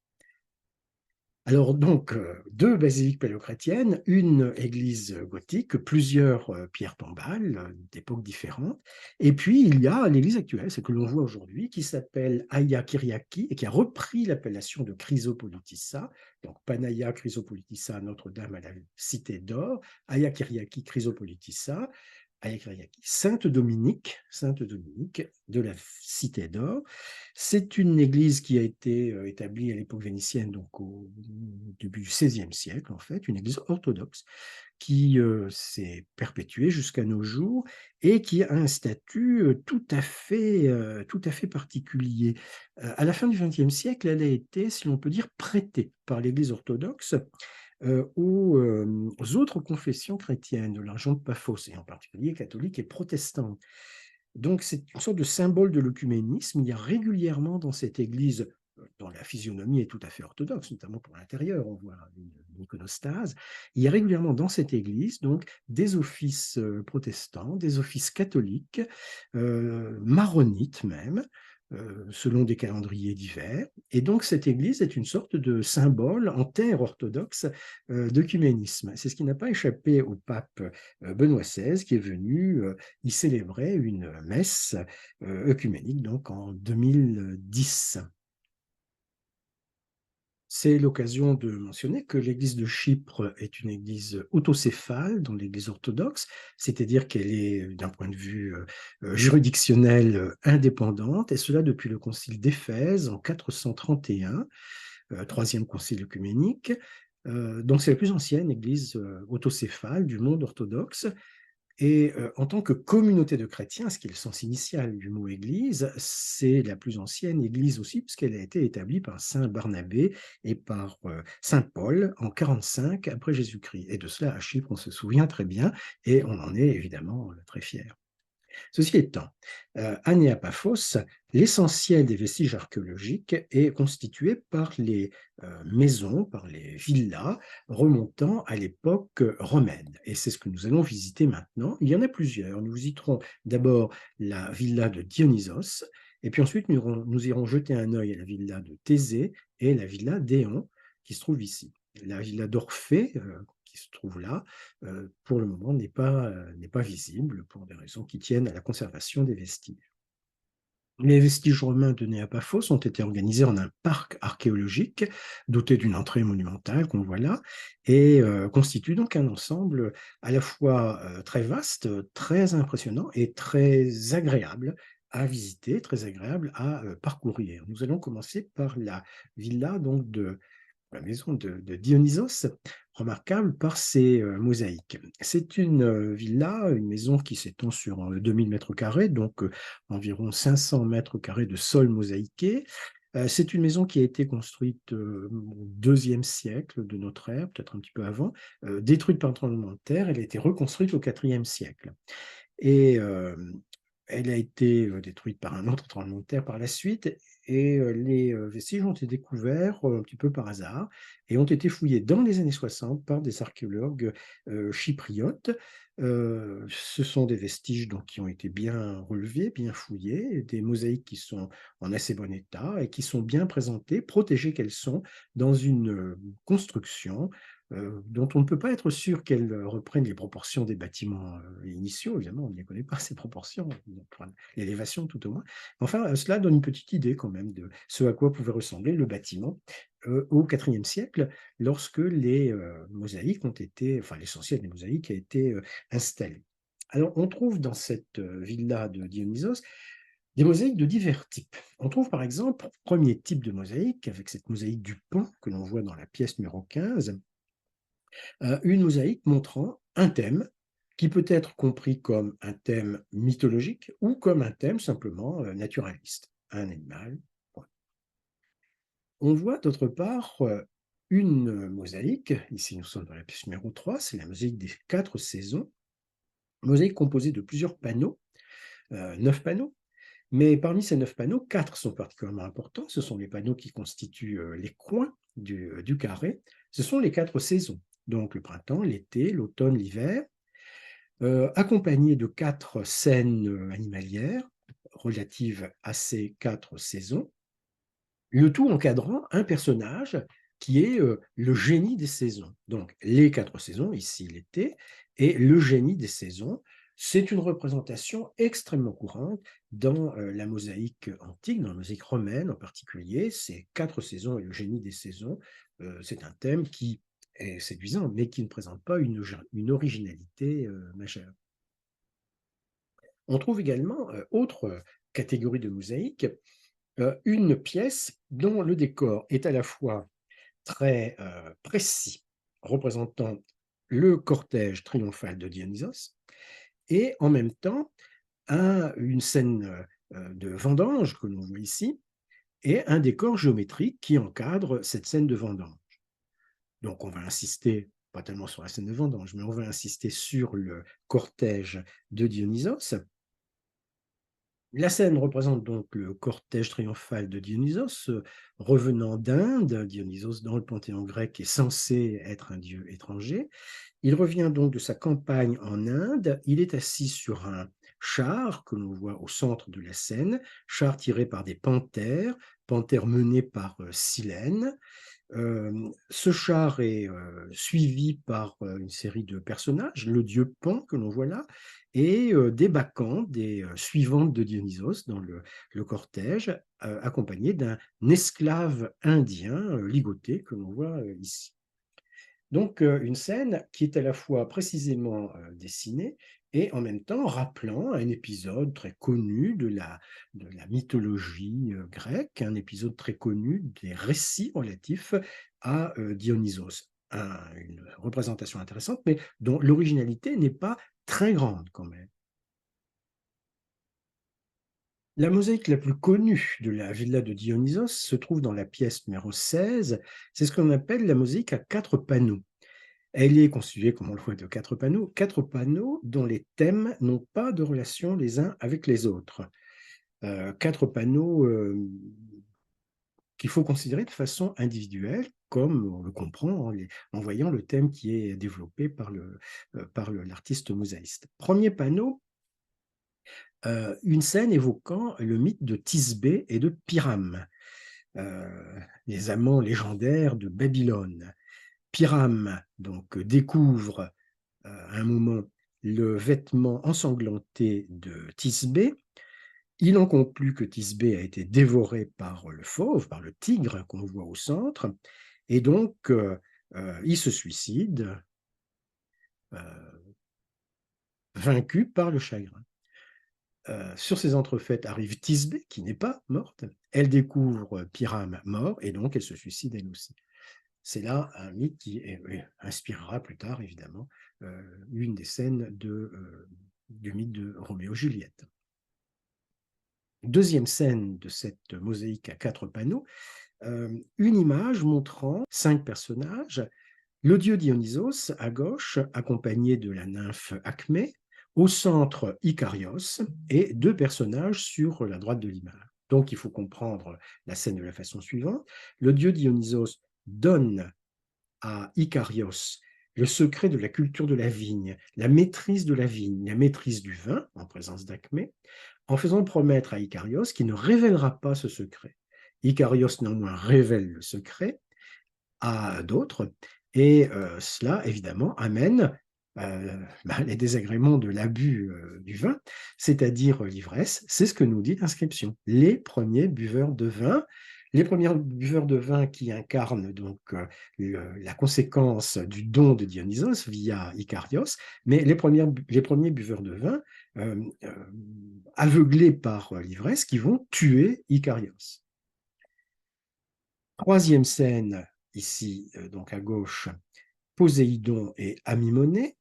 Alors donc, deux basiliques paléochrétiennes, une église gothique, plusieurs pierres tombales d'époques différentes, et puis il y a l'église actuelle, celle que l'on voit aujourd'hui, qui s'appelle Hagia Kyriaki et qui a repris l'appellation de Chrysopolitissa, donc Panaia Chrysopolitissa, Notre-Dame à la Cité d'Or, Hagia Kyriaki Chrysopolitissa, Sainte Dominique de la Cité d'Or. C'est une église qui a été établie à l'époque vénitienne, donc au début du XVIe siècle, en fait, une église orthodoxe qui s'est perpétuée jusqu'à nos jours et qui a un statut tout à fait particulier. À la fin du XXe siècle, elle a été, si l'on peut dire, prêtée par l'Église orthodoxe aux autres confessions chrétiennes de la région de Paphos, et en particulier catholiques et protestantes. Donc c'est une sorte de symbole de l'œcuménisme. Il y a régulièrement dans cette église, dont la physionomie est tout à fait orthodoxe, notamment pour l'intérieur, on voit une iconostase, il y a régulièrement dans cette église donc des offices protestants, des offices catholiques, maronites même, selon des calendriers divers. Et donc cette église est une sorte de symbole en terre orthodoxe d'œcuménisme. C'est ce qui n'a pas échappé au pape Benoît XVI, qui est venu y célébrer une messe œcuménique donc en 2010. C'est l'occasion de mentionner que l'église de Chypre est une église autocéphale dans l'église orthodoxe, c'est-à-dire qu'elle est, d'un point de vue juridictionnel, indépendante, et cela depuis le concile d'Éphèse en 431, troisième concile œcuménique. Donc c'est la plus ancienne église autocéphale du monde orthodoxe. Et en tant que communauté de chrétiens, ce qui est le sens initial du mot église, c'est la plus ancienne église aussi, puisqu'elle a été établie par saint Barnabé et par saint Paul en 45 après Jésus-Christ. Et de cela, à Chypre, on se souvient très bien, et on en est évidemment très fiers. Ceci étant, à Néapaphos, l'essentiel des vestiges archéologiques est constitué par les maisons, par les villas remontant à l'époque romaine. Et c'est ce que nous allons visiter maintenant. Il y en a plusieurs. Nous visiterons d'abord la villa de Dionysos, et puis ensuite nous irons jeter un œil à la villa de Thésée et la villa d'Éon, qui se trouve ici. La villa d'Orphée, qui se trouve là, pour le moment n'est pas visible pour des raisons qui tiennent à la conservation des vestiges. Les vestiges romains de Néapaphos ont été organisés en un parc archéologique doté d'une entrée monumentale qu'on voit là, et constitue donc un ensemble à la fois très vaste, très impressionnant et très agréable à visiter, très agréable à parcourir. Nous allons commencer par la villa donc de la maison de Dionysos, remarquable par ses mosaïques. C'est une villa, une maison qui s'étend sur 2000 mètres carrés, donc environ 500 mètres carrés de sol mosaïqué. C'est une maison qui a été construite au IIe siècle de notre ère, peut-être un petit peu avant, détruite par un tremblement de terre. Elle a été reconstruite au IVe siècle. Et elle a été détruite par un autre tremblement de terre par la suite, et les vestiges ont été découverts un petit peu par hasard et ont été fouillés dans les années 60 par des archéologues chypriotes. Ce sont des vestiges donc, qui ont été bien relevés, bien fouillés, des mosaïques qui sont en assez bon état et qui sont bien présentées, protégées qu'elles sont, dans une construction dont on ne peut pas être sûr qu'elles reprennent les proportions des bâtiments initiaux. Évidemment, on ne les connaît pas, ces proportions, l'élévation tout au moins. Enfin, cela donne une petite idée quand même de ce à quoi pouvait ressembler le bâtiment au IVe siècle, lorsque les mosaïques ont été, enfin l'essentiel des mosaïques a été installé. Alors, on trouve dans cette villa de Dionysos Des mosaïques de divers types. On trouve par exemple, premier type de mosaïque, avec cette mosaïque du pan que l'on voit dans la pièce numéro 15, une mosaïque montrant un thème qui peut être compris comme un thème mythologique ou comme un thème simplement naturaliste, un animal. Point. On voit d'autre part une mosaïque, ici nous sommes dans la pièce numéro 3, c'est la mosaïque des 4 saisons, mosaïque composée de plusieurs panneaux, 9 panneaux. Mais parmi ces 9 panneaux, 4 sont particulièrement importants. Ce sont les panneaux qui constituent les coins du carré. Ce sont les 4 saisons. Donc le printemps, l'été, l'automne, l'hiver, accompagnés de 4 scènes animalières relatives à ces 4 saisons. Le tout encadrant un personnage qui est le génie des saisons. Donc les 4 saisons, ici l'été, et le génie des saisons. C'est une représentation extrêmement courante dans la mosaïque antique, dans la mosaïque romaine en particulier. Ces 4 saisons et le génie des saisons, c'est un thème qui est séduisant, mais qui ne présente pas une originalité majeure. On trouve également, autre catégorie de mosaïque, une pièce dont le décor est à la fois très précis, représentant le cortège triomphal de Dionysos, et en même temps une scène de vendange que l'on voit ici, et un décor géométrique qui encadre cette scène de vendange. Donc on va insister, pas tellement sur la scène de vendange, mais on va insister sur le cortège de Dionysos. La scène représente donc le cortège triomphal de Dionysos, revenant d'Inde. Dionysos, dans le panthéon grec, est censé être un dieu étranger. Il revient donc de sa campagne en Inde. Il est assis sur un char que l'on voit au centre de la scène, char tiré par des panthères, panthères menées par Silène. Ce char est suivi par une série de personnages, le dieu Pan que l'on voit là, et des bacchantes, des suivantes de Dionysos dans le cortège, accompagnées d'un esclave indien ligoté que l'on voit ici. Donc une scène qui est à la fois précisément dessinée et en même temps rappelant un épisode très connu de la mythologie grecque, un épisode très connu des récits relatifs à Dionysos. Une représentation intéressante, mais dont l'originalité n'est pas très grande quand même. La mosaïque la plus connue de la villa de Dionysos se trouve dans la pièce numéro 16. C'est ce qu'on appelle la mosaïque à 4 panneaux. Elle est constituée, comme on le voit, de 4 panneaux dont les thèmes n'ont pas de relation les uns avec les autres. 4 panneaux qu'il faut considérer de façon individuelle, comme on le comprend en voyant le thème qui est développé par l'artiste mosaïste. Premier panneau, une scène évoquant le mythe de Thisbé et de Pyrame, les amants légendaires de Babylone. Pyrame donc découvre à un moment le vêtement ensanglanté de Thisbé. Il en conclut que Thisbé a été dévoré par le fauve, par le tigre qu'on voit au centre, et donc il se suicide, vaincu par le chagrin. Sur ces entrefaites arrive Thisbé, qui n'est pas morte. Elle découvre Pyrame mort, et donc elle se suicide elle aussi. C'est là un mythe qui inspirera plus tard, évidemment, une des scènes du mythe de Roméo-Juliette. Deuxième scène de cette mosaïque à 4 panneaux, une image montrant 5 personnages, le dieu Dionysos à gauche, accompagné de la nymphe Acmé, au centre Icarios, et 2 personnages sur la droite de l'image. Donc il faut comprendre la scène de la façon suivante. Le dieu Dionysos donne à Icarios le secret de la culture de la vigne, la maîtrise de la vigne, la maîtrise du vin, en présence d'Acmé, en faisant promettre à Icarios qu'il ne révélera pas ce secret. Icarios néanmoins révèle le secret à d'autres, et cela évidemment amène les désagréments de l'abus du vin, c'est-à-dire l'ivresse. C'est ce que nous dit l'inscription. Les premiers buveurs de vin, Les premiers buveurs de vin qui incarnent donc la conséquence du don de Dionysos via Icarios, mais les premiers buveurs de vin aveuglés par l'ivresse qui vont tuer Icarios. Troisième scène, ici, donc à gauche, Poséidon et Amimonée.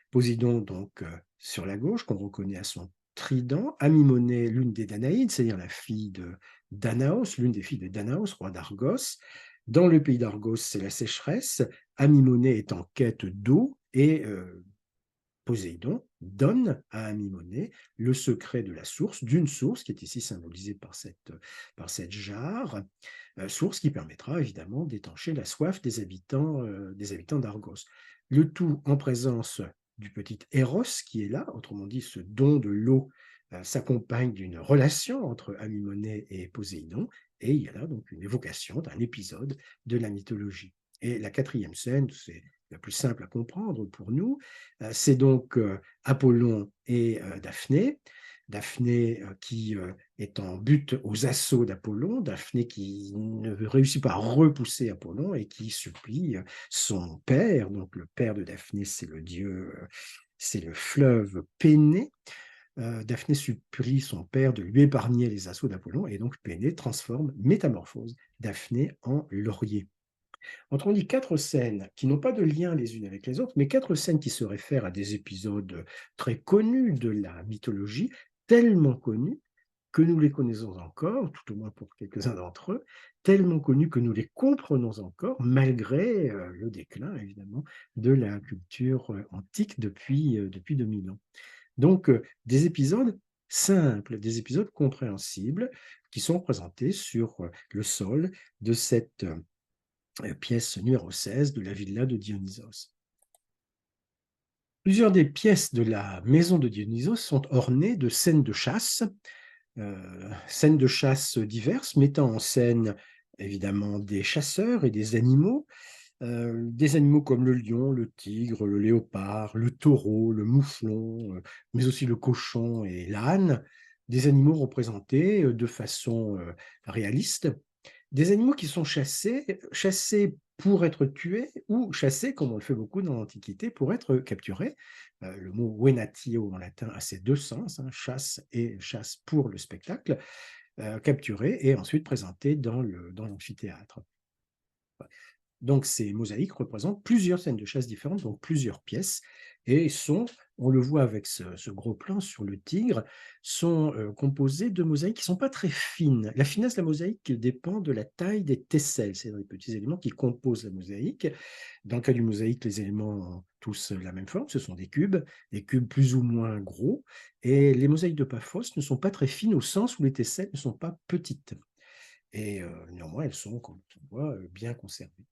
Poséidon, donc, sur la gauche, qu'on reconnaît à son trident. Amimonée, l'une des Danaïdes, c'est-à-dire la fille de Danaos, l'une des filles de Danaos, roi d'Argos. Dans le pays d'Argos, c'est la sécheresse. Amimonée est en quête d'eau et Poséidon donne à Amimonée le secret de la source, d'une source qui est ici symbolisée par cette jarre, source qui permettra évidemment d'étancher la soif des habitants d'Argos. Le tout en présence du petit Eros qui est là, autrement dit, ce don de l'eau s'accompagne d'une relation entre Amimonée et Poséidon, et il y a là donc une évocation d'un épisode de la mythologie. Et la quatrième scène, c'est la plus simple à comprendre pour nous, c'est donc Apollon et Daphné. Daphné qui est en butte aux assauts d'Apollon, Daphné qui ne réussit pas à repousser Apollon et qui supplie son père, donc le père de Daphné, c'est le dieu, c'est le fleuve Pénée. Daphné supplie son père de lui épargner les assauts d'Apollon et donc Pénée métamorphose Daphné en laurier. Autrement dit, 4 scènes qui n'ont pas de lien les unes avec les autres, mais 4 scènes qui se réfèrent à des épisodes très connus de la mythologie, tellement connus que nous les connaissons encore, tout au moins pour quelques-uns d'entre eux, tellement connus que nous les comprenons encore, malgré le déclin, évidemment, de la culture antique depuis 2000 ans. Donc, des épisodes simples, des épisodes compréhensibles, qui sont présentés sur le sol de cette pièce numéro 16 de la villa de Dionysos. Plusieurs des pièces de la maison de Dionysos sont ornées de scènes de chasse diverses, mettant en scène évidemment des chasseurs et des animaux comme le lion, le tigre, le léopard, le taureau, le mouflon, mais aussi le cochon et l'âne, des animaux représentés de façon réaliste, des animaux qui sont chassés pour être tués ou chassés, comme on le fait beaucoup dans l'Antiquité, pour être capturés. Le mot venatio en latin a ces deux sens, hein, chasse et chasse pour le spectacle, capturés et ensuite présentés dans l'amphithéâtre. Donc ces mosaïques représentent plusieurs scènes de chasse différentes, donc plusieurs pièces, et on le voit avec ce gros plan sur le tigre, sont composées de mosaïques qui ne sont pas très fines. La finesse de la mosaïque dépend de la taille des tesselles, c'est-à-dire les petits éléments qui composent la mosaïque. Dans le cas du mosaïque, les éléments ont tous la même forme, ce sont des cubes plus ou moins gros, et les mosaïques de Paphos ne sont pas très fines au sens où les tesselles ne sont pas petites. Et néanmoins, elles sont, comme on voit, bien conservées.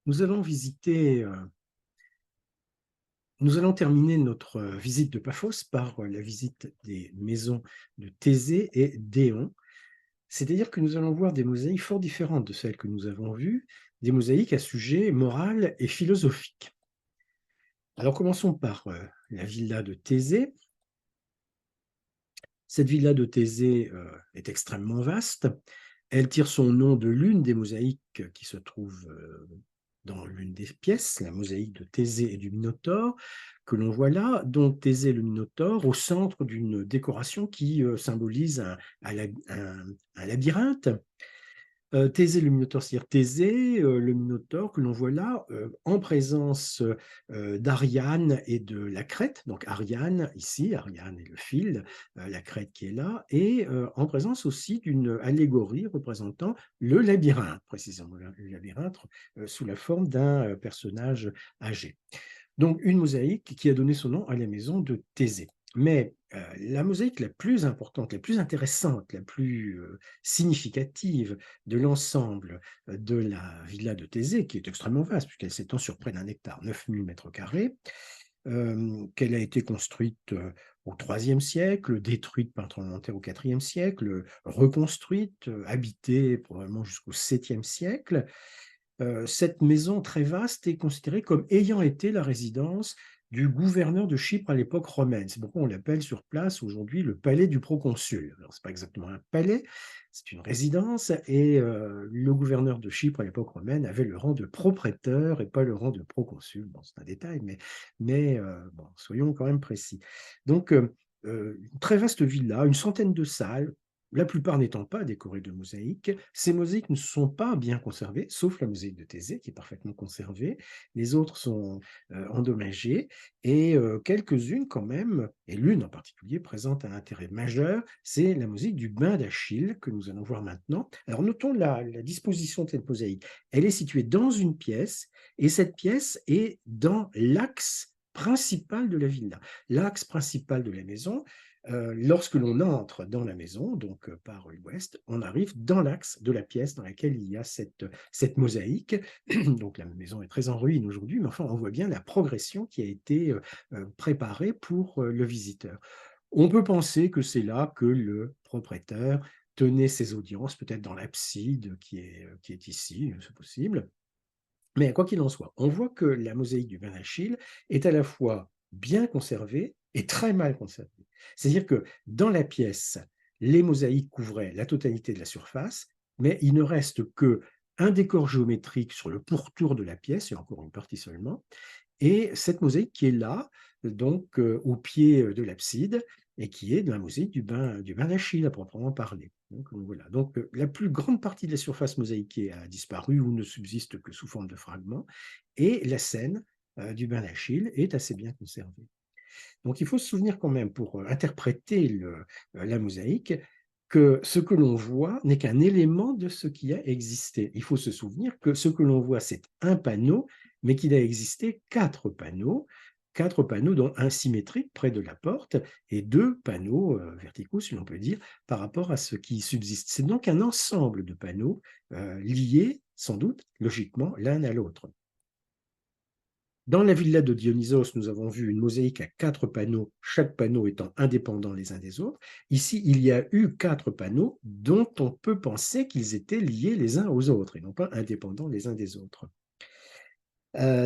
Nous allons nous allons terminer notre visite de Paphos par la visite des maisons de Thésée et d'Éon. C'est-à-dire que nous allons voir des mosaïques fort différentes de celles que nous avons vues, des mosaïques à sujet moral et philosophique. Alors commençons par la villa de Thésée. Cette villa de Thésée est extrêmement vaste. Elle tire son nom de l'une des mosaïques qui se trouve dans l'une des pièces, la mosaïque de Thésée et du Minotaure, que l'on voit là, dont Thésée et le Minotaure au centre d'une décoration qui symbolise un labyrinthe. Thésée, le Minotaure, c'est-à-dire Thésée, le Minotaure que l'on voit là en présence d'Ariane et de la Crète, donc Ariane ici, Ariane est le fil, la Crète qui est là, et en présence aussi d'une allégorie représentant le labyrinthe, précisément le labyrinthe sous la forme d'un personnage âgé. Donc une mosaïque qui a donné son nom à la maison de Thésée. Mais la mosaïque la plus importante, la plus intéressante, la plus significative de l'ensemble de la villa de Thésée, qui est extrêmement vaste, puisqu'elle s'étend sur près d'un hectare, 9000 mètres carrés, qu'elle a été construite au IIIe siècle, détruite par un tremblement de terre au IVe siècle, reconstruite, habitée probablement jusqu'au VIIe siècle. Cette maison très vaste est considérée comme ayant été la résidence du gouverneur de Chypre à l'époque romaine. C'est pourquoi on l'appelle sur place aujourd'hui le palais du proconsul. Alors, ce n'est pas exactement un palais, c'est une résidence, et le gouverneur de Chypre à l'époque romaine avait le rang de propréteur et pas le rang de proconsul. Bon, c'est un détail, mais bon, soyons quand même précis. Donc, une très vaste villa, une centaine de salles, la plupart n'étant pas décorées de mosaïques. Ces mosaïques ne sont pas bien conservées, sauf la mosaïque de Thésée qui est parfaitement conservée. Les autres sont endommagées, et quelques-unes quand même, et l'une en particulier présente un intérêt majeur, c'est la mosaïque du bain d'Achille que nous allons voir maintenant. Alors notons la disposition de cette mosaïque. Elle est située dans une pièce, et cette pièce est dans l'axe principal de la villa. L'axe principal de la maison, lorsque l'on entre dans la maison, donc par l'ouest, on arrive dans l'axe de la pièce dans laquelle il y a cette mosaïque. Donc la maison est très en ruine aujourd'hui, mais enfin on voit bien la progression qui a été préparée pour le visiteur. On peut penser que c'est là que le propriétaire tenait ses audiences, peut-être dans l'abside qui est ici, c'est possible. Mais quoi qu'il en soit, on voit que la mosaïque du bain d'Achille est à la fois bien conservée et très mal conservée. C'est-à-dire que dans la pièce, les mosaïques couvraient la totalité de la surface, mais il ne reste que un décor géométrique sur le pourtour de la pièce, et encore une partie seulement, et cette mosaïque qui est là, donc au pied de l'abside, et qui est de la mosaïque du bain d'Achille à proprement parler. Donc, voilà. Donc la plus grande partie de la surface mosaïquée a disparu ou ne subsiste que sous forme de fragments, et la scène du bain d'Achille est assez bien conservée. Donc il faut se souvenir quand même, pour interpréter la mosaïque, que ce que l'on voit n'est qu'un élément de ce qui a existé. Il faut se souvenir que ce que l'on voit, c'est un panneau, mais qu'il a existé quatre panneaux dont un symétrique près de la porte et deux panneaux verticaux, si l'on peut dire, par rapport à ce qui subsiste. C'est donc un ensemble de panneaux liés, sans doute, logiquement, l'un à l'autre. Dans la villa de Dionysos, nous avons vu une mosaïque à 4 panneaux, chaque panneau étant indépendant les uns des autres. Ici, il y a eu 4 panneaux dont on peut penser qu'ils étaient liés les uns aux autres et non pas indépendants les uns des autres.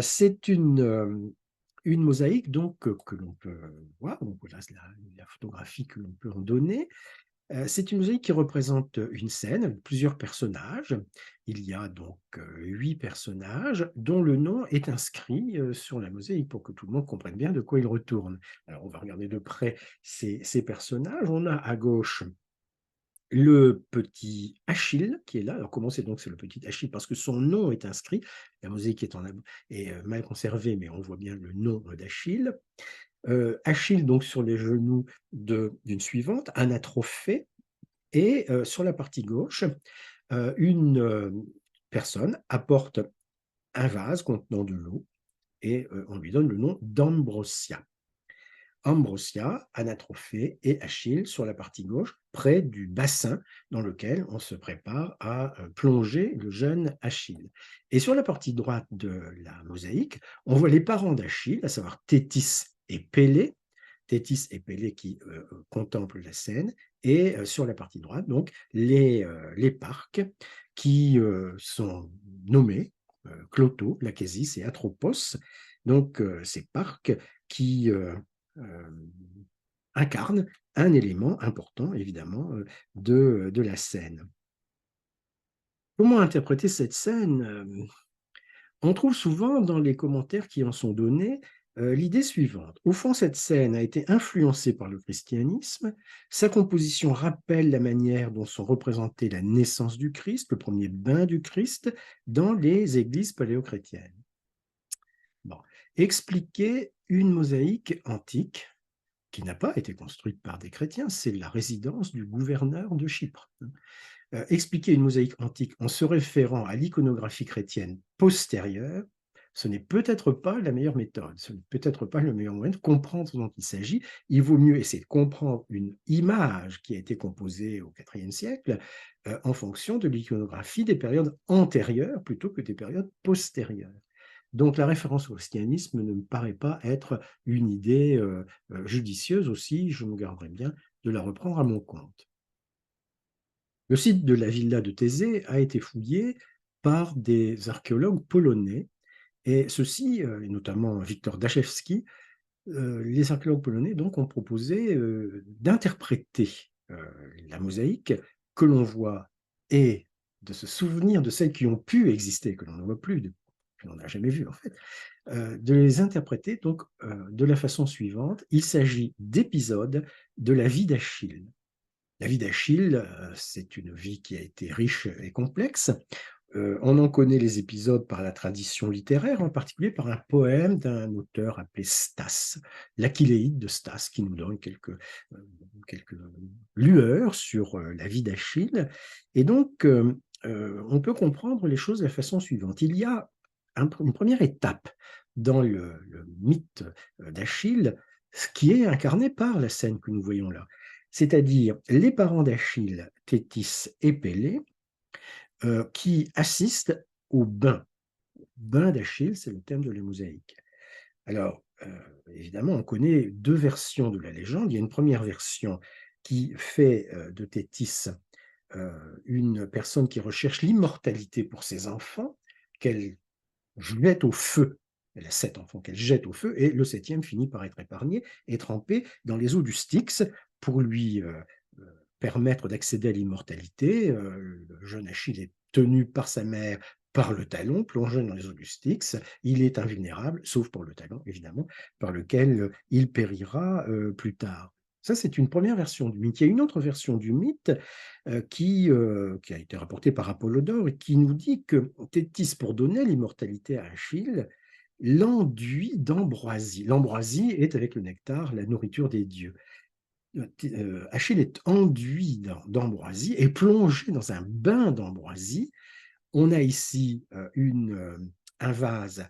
C'est une mosaïque donc que l'on peut voir. Donc voilà la photographie que l'on peut en donner. C'est une mosaïque qui représente une scène avec plusieurs personnages. Il y a donc 8 personnages dont le nom est inscrit sur la mosaïque pour que tout le monde comprenne bien de quoi il retourne. Alors on va regarder de près ces personnages. On a à gauche le petit Achille qui est là. Alors comment c'est donc c'est le petit Achille? Parce que son nom est inscrit. La mosaïque est mal conservée, mais on voit bien le nom d'Achille. Achille donc sur les genoux d'une suivante, Anatrophée, et sur la partie gauche, une personne apporte un vase contenant de l'eau, et on lui donne le nom d'Ambrosia. Ambrosia, Anatrophée et Achille sur la partie gauche, près du bassin dans lequel on se prépare à plonger le jeune Achille. Et sur la partie droite de la mosaïque, on voit les parents d'Achille, à savoir Thétis et Pélée. Thétis et Pélée qui contemplent la scène, et sur la partie droite, donc, les parcs qui sont nommés Cloto, Lachesis et Atropos. Donc, ces parcs qui incarnent un élément important, évidemment, de la scène. Comment interpréter cette scène? On trouve souvent dans les commentaires qui en sont donnés l'idée suivante. Au fond, cette scène a été influencée par le christianisme. Sa composition rappelle la manière dont sont représentées la naissance du Christ, le premier bain du Christ, dans les églises paléochrétiennes. Bon. Expliquer une mosaïque antique qui n'a pas été construite par des chrétiens, c'est la résidence du gouverneur de Chypre. Expliquer une mosaïque antique en se référant à l'iconographie chrétienne postérieure, ce n'est peut-être pas la meilleure méthode, ce n'est peut-être pas le meilleur moyen de comprendre ce dont il s'agit. Il vaut mieux essayer de comprendre une image qui a été composée au IVe siècle en fonction de l'iconographie des périodes antérieures plutôt que des périodes postérieures. Donc la référence au christianisme ne me paraît pas être une idée judicieuse aussi, je me garderai bien de la reprendre à mon compte. Le site de la villa de Thésée a été fouillé par des archéologues polonais, et ceux-ci, et notamment Wiktor Daszewski, Les archéologues polonais donc ont proposé, d'interpréter, la mosaïque que l'on voit et de se souvenir de celles qui ont pu exister, que l'on ne voit plus, que l'on n'a jamais vues en fait, de les interpréter donc, de la façon suivante. Il s'agit d'épisodes de la vie d'Achille. La vie d'Achille, c'est une vie qui a été riche et complexe. On en connaît les épisodes par la tradition littéraire, en particulier par un poème d'un auteur appelé Stas, l'Achilléide de Stas, qui nous donne quelques lueurs sur la vie d'Achille. Et donc, on peut comprendre les choses de la façon suivante. Il y a une première étape dans le mythe d'Achille, ce qui est incarné par la scène que nous voyons là. C'est-à-dire les parents d'Achille, Thétis et Pélée, qui assistent au bain. Bain d'Achille, c'est le thème de la mosaïque. Alors, évidemment, on connaît deux versions de la légende. Il y a une première version qui fait de Thétis une personne qui recherche l'immortalité pour ses enfants, qu'elle jette au feu. Elle a 7 enfants qu'elle jette au feu, et le septième finit par être épargné et trempé dans les eaux du Styx pour lui permettre d'accéder à l'immortalité. Le jeune Achille est tenu par sa mère par le talon, plongé dans les eaux du Styx. Il est invulnérable, sauf pour le talon, évidemment, par lequel il périra plus tard. Ça, c'est une première version du mythe. Il y a une autre version du mythe qui a été rapportée par Apollodore et qui nous dit que Thétis, pour donner l'immortalité à Achille, l'enduit d'ambroisie. L'ambroisie est, avec le nectar, la nourriture des dieux. Achille est enduit d'ambroisie et plongé dans un bain d'ambroisie. On a ici un vase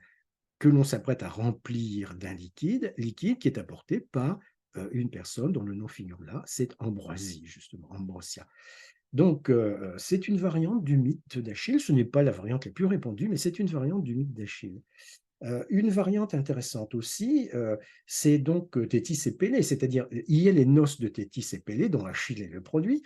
que l'on s'apprête à remplir d'un liquide qui est apporté par une personne dont le nom figure là, c'est Ambroisie, justement, Ambrosia. Donc, c'est une variante du mythe d'Achille. Ce n'est pas la variante la plus répandue, mais c'est une variante du mythe d'Achille. Une variante intéressante aussi, c'est donc Thétis et Pélée, c'est-à-dire il y a les noces de Thétis et Pélée, dont Achille est le produit.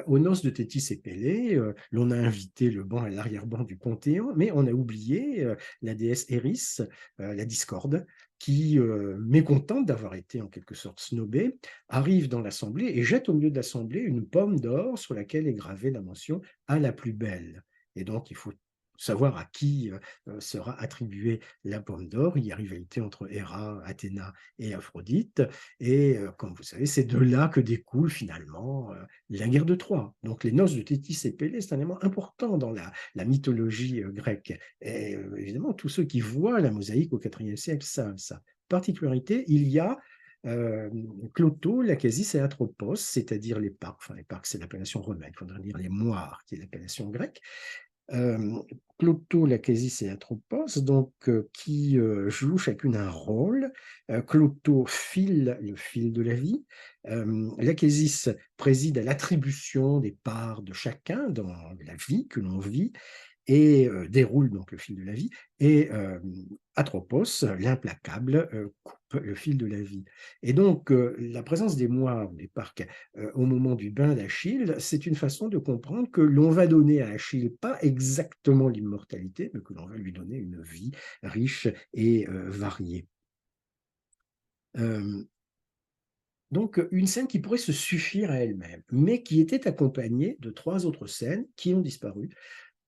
Aux noces de Thétis et Pélée, l'on a invité le banc à l'arrière-ban du Panthéon, mais on a oublié la déesse Eris, la discorde, qui, mécontente d'avoir été en quelque sorte snobée, arrive dans l'assemblée et jette au milieu de l'assemblée une pomme d'or sur laquelle est gravée la mention à la plus belle. Et donc, il faut savoir à qui sera attribuée la pomme d'or. Il y a rivalité entre Héra, Athéna et Aphrodite. Et comme vous savez, c'est de là que découle finalement la guerre de Troie. Donc les noces de Thétis et Pélée, c'est un élément important dans la mythologie grecque. Et évidemment, tous ceux qui voient la mosaïque au IVe siècle savent ça. Particularité, il y a Cloto, Lachesis et Atropos, c'est-à-dire les parcs. Enfin, les parcs, c'est l'appellation romaine, il faudrait dire les moires, qui est l'appellation grecque. Cloto, Lachesis et Atropos, donc, qui jouent chacune un rôle. Cloto file le fil de la vie. Lachesis préside à l'attribution des parts de chacun dans la vie que l'on vit et déroule donc le fil de la vie, et Atropos, l'implacable, coupe le fil de la vie. Et donc, la présence des moires, des parcs, au moment du bain d'Achille, c'est une façon de comprendre que l'on va donner à Achille pas exactement l'immortalité, mais que l'on va lui donner une vie riche et variée. Donc, une scène qui pourrait se suffire à elle-même, mais qui était accompagnée de 3 autres scènes qui ont disparu,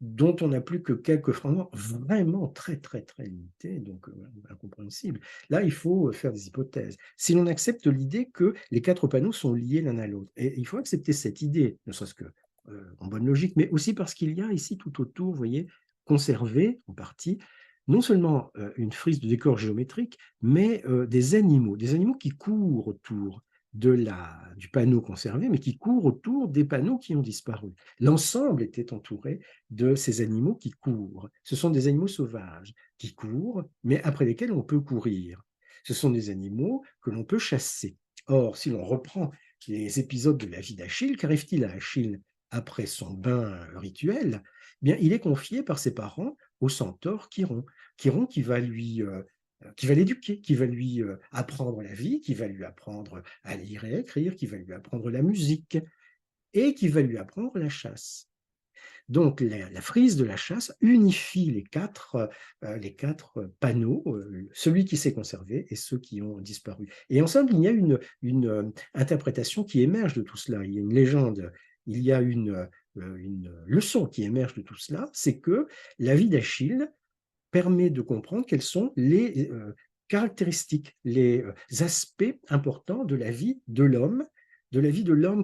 dont on n'a plus que quelques fragments vraiment très, très, très limités, donc incompréhensibles. Là, il faut faire des hypothèses. Si l'on accepte l'idée que les 4 panneaux sont liés l'un à l'autre, et il faut accepter cette idée, ne serait-ce que en bonne logique, mais aussi parce qu'il y a ici tout autour, vous voyez, conservé en partie, non seulement une frise de décor géométrique, mais des animaux qui courent autour du panneau conservé, mais qui courent autour des panneaux qui ont disparu. L'ensemble était entouré de ces animaux qui courent. Ce sont des animaux sauvages qui courent, mais après lesquels on peut courir. Ce sont des animaux que l'on peut chasser. Or, si l'on reprend les épisodes de la vie d'Achille, qu'arrive-t-il à Achille après son bain rituel? Eh bien, il est confié par ses parents au centaure Chiron. Chiron qui va l'éduquer, qui va lui apprendre la vie, qui va lui apprendre à lire et à écrire, qui va lui apprendre la musique et qui va lui apprendre la chasse. Donc la frise de la chasse unifie les quatre panneaux, celui qui s'est conservé et ceux qui ont disparu. Et ensemble, il y a une interprétation qui émerge de tout cela. Il y a une légende, il y a une leçon qui émerge de tout cela, c'est que la vie d'Achille permet de comprendre quelles sont les caractéristiques, les aspects importants de la vie de l'homme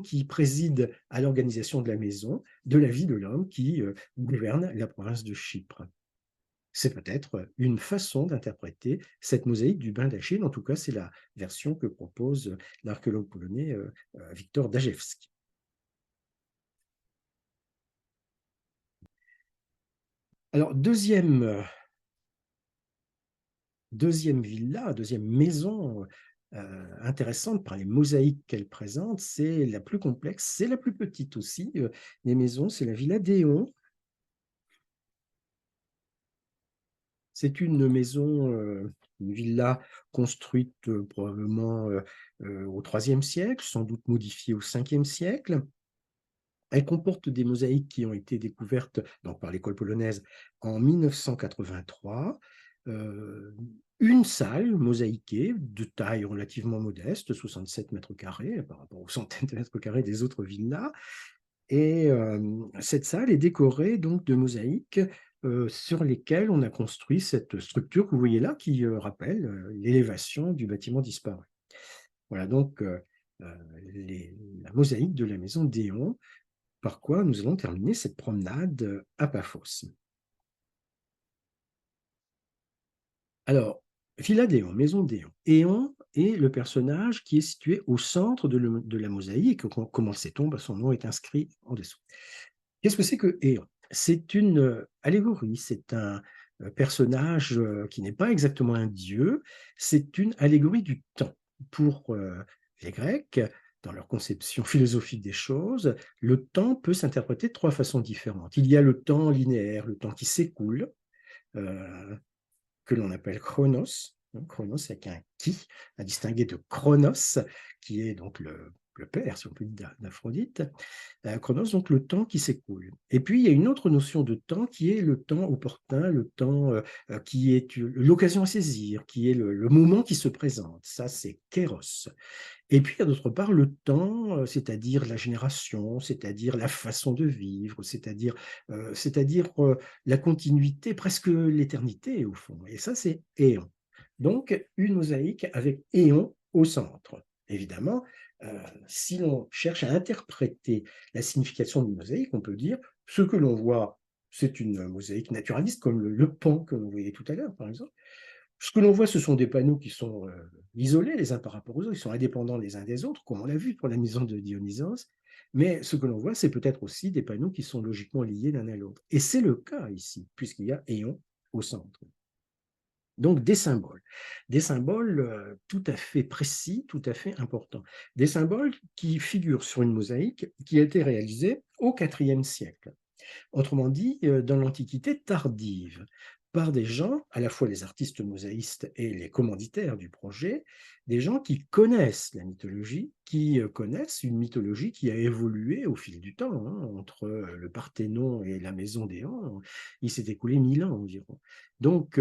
qui préside à l'organisation de la maison, de la vie de l'homme qui gouverne la province de Chypre. C'est peut-être une façon d'interpréter cette mosaïque du bain d'Achille. En tout cas, c'est la version que propose l'archéologue polonais Wiktor Dajewski. Alors, deuxième villa, deuxième maison intéressante par les mosaïques qu'elle présente, c'est la plus complexe, c'est la plus petite aussi des maisons, c'est la villa d'Éon. C'est une maison, une villa construite probablement au IIIe siècle, sans doute modifiée au Ve siècle. Elle comporte des mosaïques qui ont été découvertes donc, par l'école polonaise en 1983. Une salle mosaïquée de taille relativement modeste, 67 mètres carrés par rapport aux centaines de mètres carrés des autres villas. Et cette salle est décorée donc de mosaïques sur lesquelles on a construit cette structure que vous voyez là qui rappelle l'élévation du bâtiment disparu. Voilà donc la mosaïque de la maison d'Éon, par quoi nous allons terminer cette promenade à Paphos. Alors, Villa d'Éon, maison d'Éon. Éon est le personnage qui est situé au centre de la mosaïque. Comment le sait-on? Son nom est inscrit en dessous. Qu'est-ce que c'est que Éon? C'est une allégorie, c'est un personnage qui n'est pas exactement un dieu, c'est une allégorie du temps. Pour les Grecs, dans leur conception philosophique des choses, le temps peut s'interpréter de trois façons différentes. Il y a le temps linéaire, le temps qui s'écoule, que l'on appelle chronos. Chronos avec un qui, à distinguer de Chronos, qui est donc le père, si on peut dire, d'Aphrodite. Chronos, donc le temps qui s'écoule. Et puis, il y a une autre notion de temps qui est le temps opportun, le temps qui est l'occasion à saisir, qui est le moment qui se présente. Ça, c'est kéros. Et puis, il y a d'autre part le temps, c'est-à-dire la génération, c'est-à-dire la façon de vivre, c'est-à-dire la continuité, presque l'éternité, au fond. Et ça, c'est éon. Donc, une mosaïque avec éon au centre. Évidemment, si l'on cherche à interpréter la signification d'une mosaïque, on peut dire ce que l'on voit, c'est une mosaïque naturaliste, comme le pan que vous voyez tout à l'heure, par exemple. Ce que l'on voit, ce sont des panneaux qui sont isolés les uns par rapport aux autres, ils sont indépendants les uns des autres, comme on l'a vu pour la maison de Dionysos. Mais ce que l'on voit, c'est peut-être aussi des panneaux qui sont logiquement liés l'un à l'autre. Et c'est le cas ici, puisqu'il y a Éon au centre. Donc des symboles tout à fait précis, tout à fait importants. Des symboles qui figurent sur une mosaïque qui a été réalisée au IVe siècle. Autrement dit, dans l'Antiquité tardive, par des gens, à la fois les artistes mosaïstes et les commanditaires du projet, des gens qui connaissent la mythologie, qui connaissent une mythologie qui a évolué au fil du temps. Entre le Parthénon et la maison d'Éon, il s'est écoulé 1000 ans environ. Donc,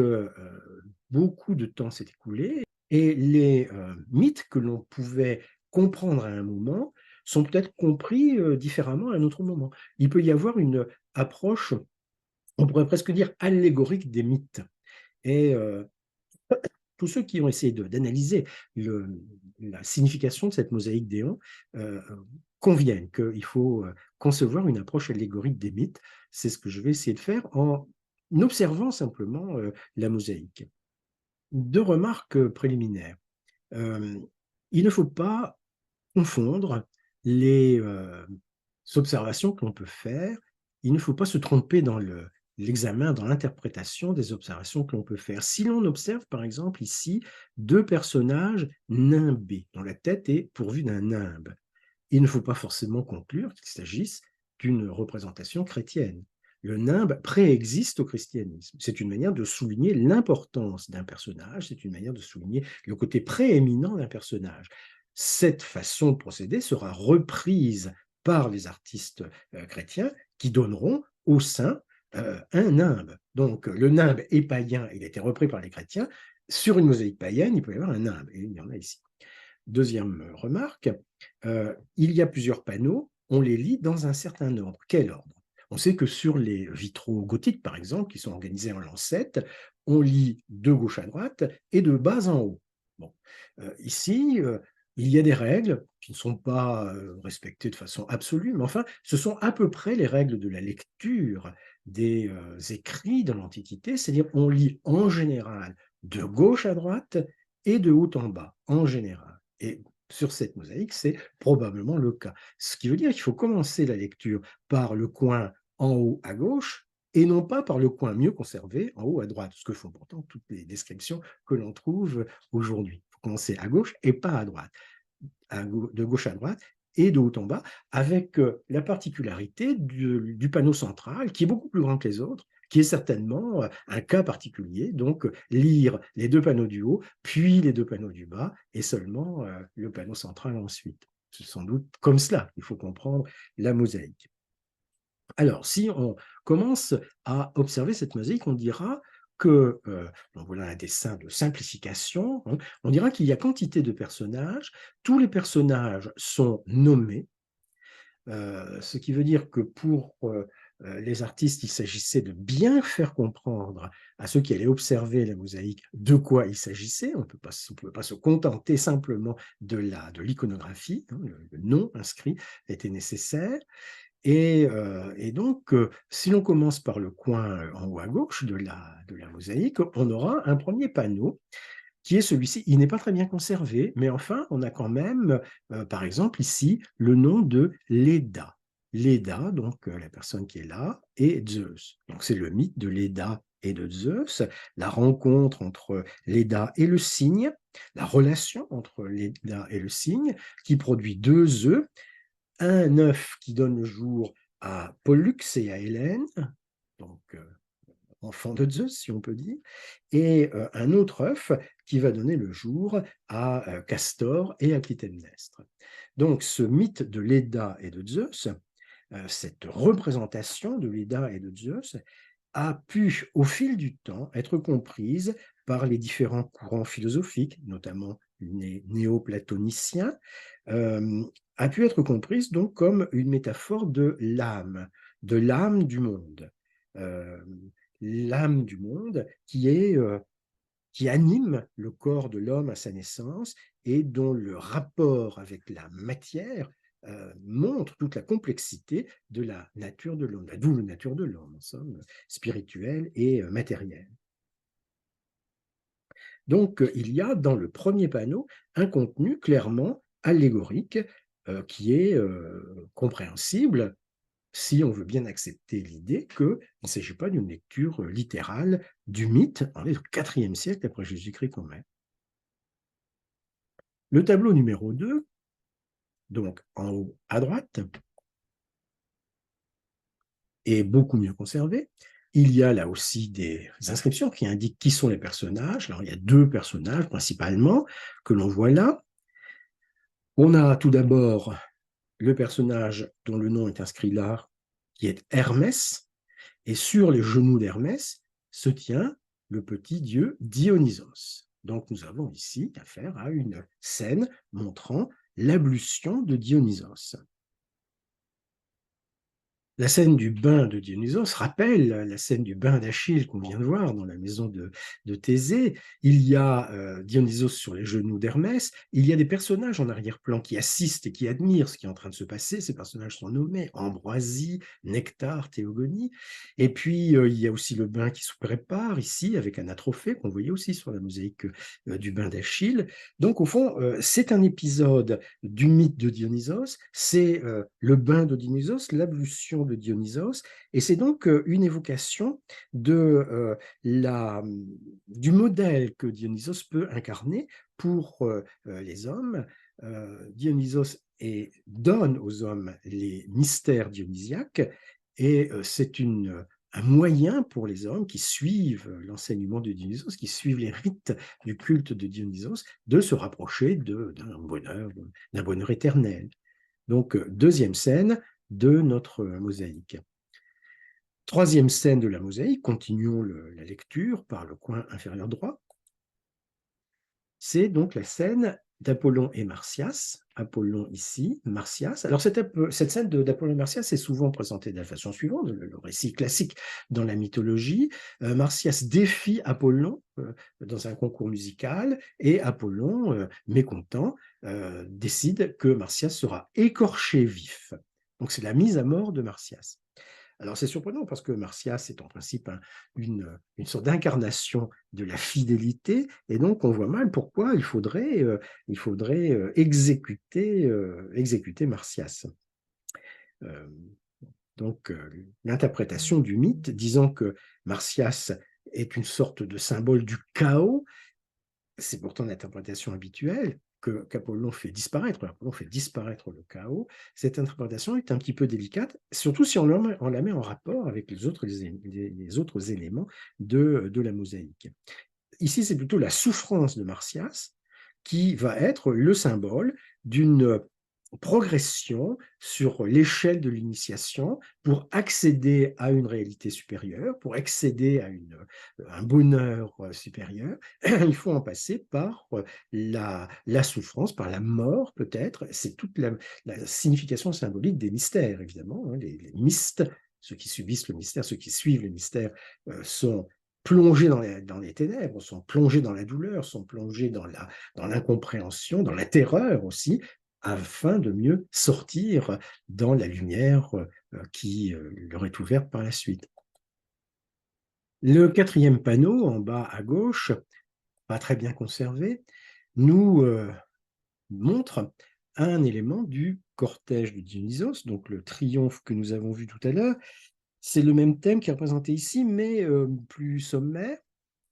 beaucoup de temps s'est écoulé et les mythes que l'on pouvait comprendre à un moment sont peut-être compris différemment à un autre moment. Il peut y avoir une approche, on pourrait presque dire allégorique des mythes. Et tous ceux qui ont essayé d'analyser la signification de cette mosaïque d'Éon conviennent qu'il faut concevoir une approche allégorique des mythes. C'est ce que je vais essayer de faire en observant simplement la mosaïque. Deux remarques préliminaires. Il ne faut pas confondre les observations que l'on peut faire. Il ne faut pas se tromper dans l'examen, dans l'interprétation des observations que l'on peut faire. Si l'on observe, par exemple, ici, deux personnages nimbés, dont la tête est pourvue d'un nimbe, il ne faut pas forcément conclure qu'il s'agisse d'une représentation chrétienne. Le nimbe préexiste au christianisme. C'est une manière de souligner l'importance d'un personnage, c'est une manière de souligner le côté prééminent d'un personnage. Cette façon de procéder sera reprise par les artistes chrétiens qui donneront au sein un nimbe. Donc, le nimbe est païen, il a été repris par les chrétiens. Sur une mosaïque païenne, il peut y avoir un nimbe, et il y en a ici. Deuxième remarque, il y a plusieurs panneaux, on les lit dans un certain ordre. Quel ordre? On sait que sur les vitraux gothiques, par exemple, qui sont organisés en lancettes, on lit de gauche à droite et de bas en haut. Bon. Ici, il y a des règles qui ne sont pas respectées de façon absolue, mais enfin, ce sont à peu près les règles de la lecture des écrits de l'Antiquité, c'est-à-dire on lit en général de gauche à droite et de haut en bas, en général. Et sur cette mosaïque, c'est probablement le cas. Ce qui veut dire qu'il faut commencer la lecture par le coin en haut à gauche et non pas par le coin mieux conservé en haut à droite, ce que font pourtant toutes les descriptions que l'on trouve aujourd'hui. Il faut commencer à gauche et pas à droite, de gauche à droite et de haut en bas, avec la particularité du panneau central, qui est beaucoup plus grand que les autres, qui est certainement un cas particulier, donc lire les deux panneaux du haut, puis les deux panneaux du bas, et seulement le panneau central ensuite. C'est sans doute comme cela qu'il faut comprendre la mosaïque. Alors, si on commence à observer cette mosaïque, on dira que, donc voilà un dessin de simplification, hein, on dira qu'il y a quantité de personnages, tous les personnages sont nommés, ce qui veut dire que pour les artistes, il s'agissait de bien faire comprendre à ceux qui allaient observer la mosaïque de quoi il s'agissait. On ne pouvait pas se contenter simplement de l'iconographie, hein, le nom inscrit était nécessaire. Et donc, si l'on commence par le coin en haut à gauche de la mosaïque, on aura un premier panneau qui est celui-ci. Il n'est pas très bien conservé, mais enfin, on a quand même, par exemple, ici, le nom de Léda. Léda, donc la personne qui est là, et Zeus. Donc, c'est le mythe de Léda et de Zeus, la rencontre entre Léda et le cygne, la relation entre Léda et le cygne, qui produit deux œufs, un œuf qui donne le jour à Pollux et à Hélène, donc enfant de Zeus, si on peut dire, et un autre œuf qui va donner le jour à Castor et à Clytemnestre. Donc ce mythe de Léda et de Zeus, cette représentation de Léda et de Zeus, a pu, au fil du temps, être comprise par les différents courants philosophiques, notamment néo-platoniciens, a pu être comprise donc comme une métaphore de l'âme du monde. Euh, L'âme du monde qui anime le corps de l'homme à sa naissance et dont le rapport avec la matière montre toute la complexité de la nature de l'homme, la double nature de l'homme, en somme, spirituelle et matérielle. Donc, il y a dans le premier panneau un contenu clairement allégorique qui est compréhensible si on veut bien accepter l'idée qu'il ne s'agit pas d'une lecture littérale du mythe. On est au IVe siècle après Jésus-Christ quand même. Le tableau numéro 2, donc en haut à droite, est beaucoup mieux conservé. Il y a là aussi des inscriptions qui indiquent qui sont les personnages. Alors, il y a deux personnages principalement que l'on voit là. On a tout d'abord le personnage dont le nom est inscrit là, qui est Hermès, et sur les genoux d'Hermès se tient le petit dieu Dionysos. Donc nous avons ici affaire à une scène montrant l'ablution de Dionysos. La scène du bain de Dionysos rappelle la scène du bain d'Achille qu'on vient de voir dans la maison de Thésée. Il y a Dionysos sur les genoux d'Hermès. Il y a des personnages en arrière-plan qui assistent et qui admirent ce qui est en train de se passer. Ces personnages sont nommés Ambroisie, Nectar, Théogonie. Et puis, il y a aussi le bain qui se prépare ici avec Anatrophée qu'on voyait aussi sur la mosaïque du bain d'Achille. Donc, au fond, c'est un épisode du mythe de Dionysos. C'est le bain de Dionysos, l'ablution de Dionysos, et c'est donc une évocation du modèle que Dionysos peut incarner pour les hommes. Dionysos donne aux hommes les mystères dionysiaques, et c'est un moyen pour les hommes qui suivent l'enseignement de Dionysos, qui suivent les rites du culte de Dionysos, de se rapprocher d'un bonheur éternel. Donc, deuxième scène de notre mosaïque. Troisième scène de la mosaïque, continuons la lecture par le coin inférieur droit. C'est donc la scène d'Apollon et Marsyas. Apollon ici, Marsyas. Alors cette scène d'Apollon et Marsyas est souvent présentée de la façon suivante, le récit classique dans la mythologie. Marsyas défie Apollon dans un concours musical et Apollon, mécontent, décide que Marsyas sera écorché vif. Donc c'est la mise à mort de Marsyas. Alors c'est surprenant parce que Marsyas est en principe une sorte d'incarnation de la fidélité, et donc on voit mal pourquoi il faudrait exécuter Marsyas. Euh, donc l'interprétation du mythe disant que Marsyas est une sorte de symbole du chaos, c'est pourtant l'interprétation habituelle qu'Apollon fait disparaître. Apollon fait disparaître le chaos. Cette interprétation est un petit peu délicate, surtout si on la met en rapport avec les autres éléments de la mosaïque. Ici, c'est plutôt la souffrance de Marsyas qui va être le symbole d'une progression sur l'échelle de l'initiation pour accéder à une réalité supérieure, pour accéder à un bonheur supérieur. Il faut en passer par la souffrance, par la mort peut-être. C'est toute la signification symbolique des mystères, évidemment. Les mystes, ceux qui subissent le mystère, ceux qui suivent le mystère, sont plongés dans les ténèbres, sont plongés dans la douleur, sont plongés dans l'incompréhension, dans la terreur aussi, afin de mieux sortir dans la lumière qui leur est ouverte par la suite. Le quatrième panneau, en bas à gauche, pas très bien conservé, nous montre un élément du cortège de Dionysos, donc le triomphe que nous avons vu tout à l'heure. C'est le même thème qui est représenté ici, mais plus sommaire.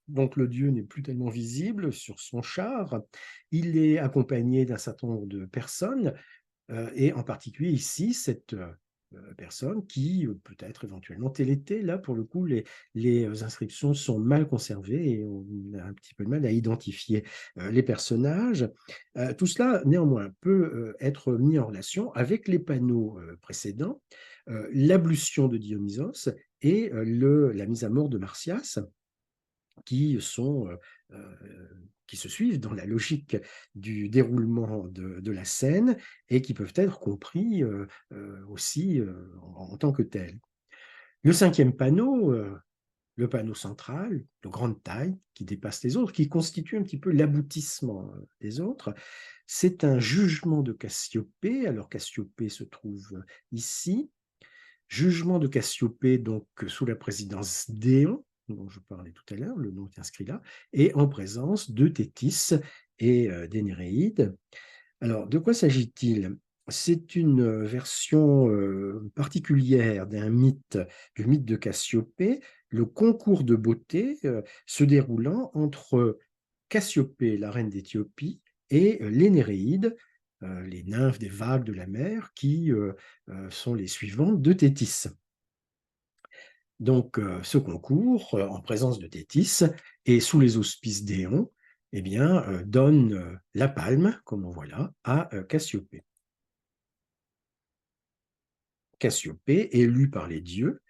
Donc le dieu n'est plus tellement visible sur son char. Il est accompagné d'un certain nombre de personnes, et en particulier ici, cette personne qui peut être éventuellement télétée. Là, pour le coup, les inscriptions sont mal conservées et on a un petit peu de mal à identifier les personnages. Tout cela, néanmoins, peut être mis en relation avec les panneaux précédents, l'ablution de Dionysos et la mise à mort de Marsyas, qui se suivent dans la logique du déroulement de la scène et qui peuvent être compris aussi en tant que tels. Le cinquième panneau, le panneau central, de grande taille, qui dépasse les autres, qui constitue un petit peu l'aboutissement des autres, c'est un jugement de Cassiopée. Alors Cassiopée se trouve ici. Jugement de Cassiopée, donc sous la présidence d'Éon, dont je parlais tout à l'heure, le nom est inscrit là, et en présence de Thétis et des Alors, de quoi s'agit-il? C'est une version particulière du mythe de Cassiopée, le concours de beauté se déroulant entre Cassiopée, la reine d'Éthiopie, et les Néréides, les nymphes des vagues de la mer, qui sont les suivantes de Thétis. Donc, ce concours, en présence de Thétis et sous les auspices d'Éon, eh bien, donne la palme, comme on voit là, à Cassiopée. Cassiopée, élue par les dieux,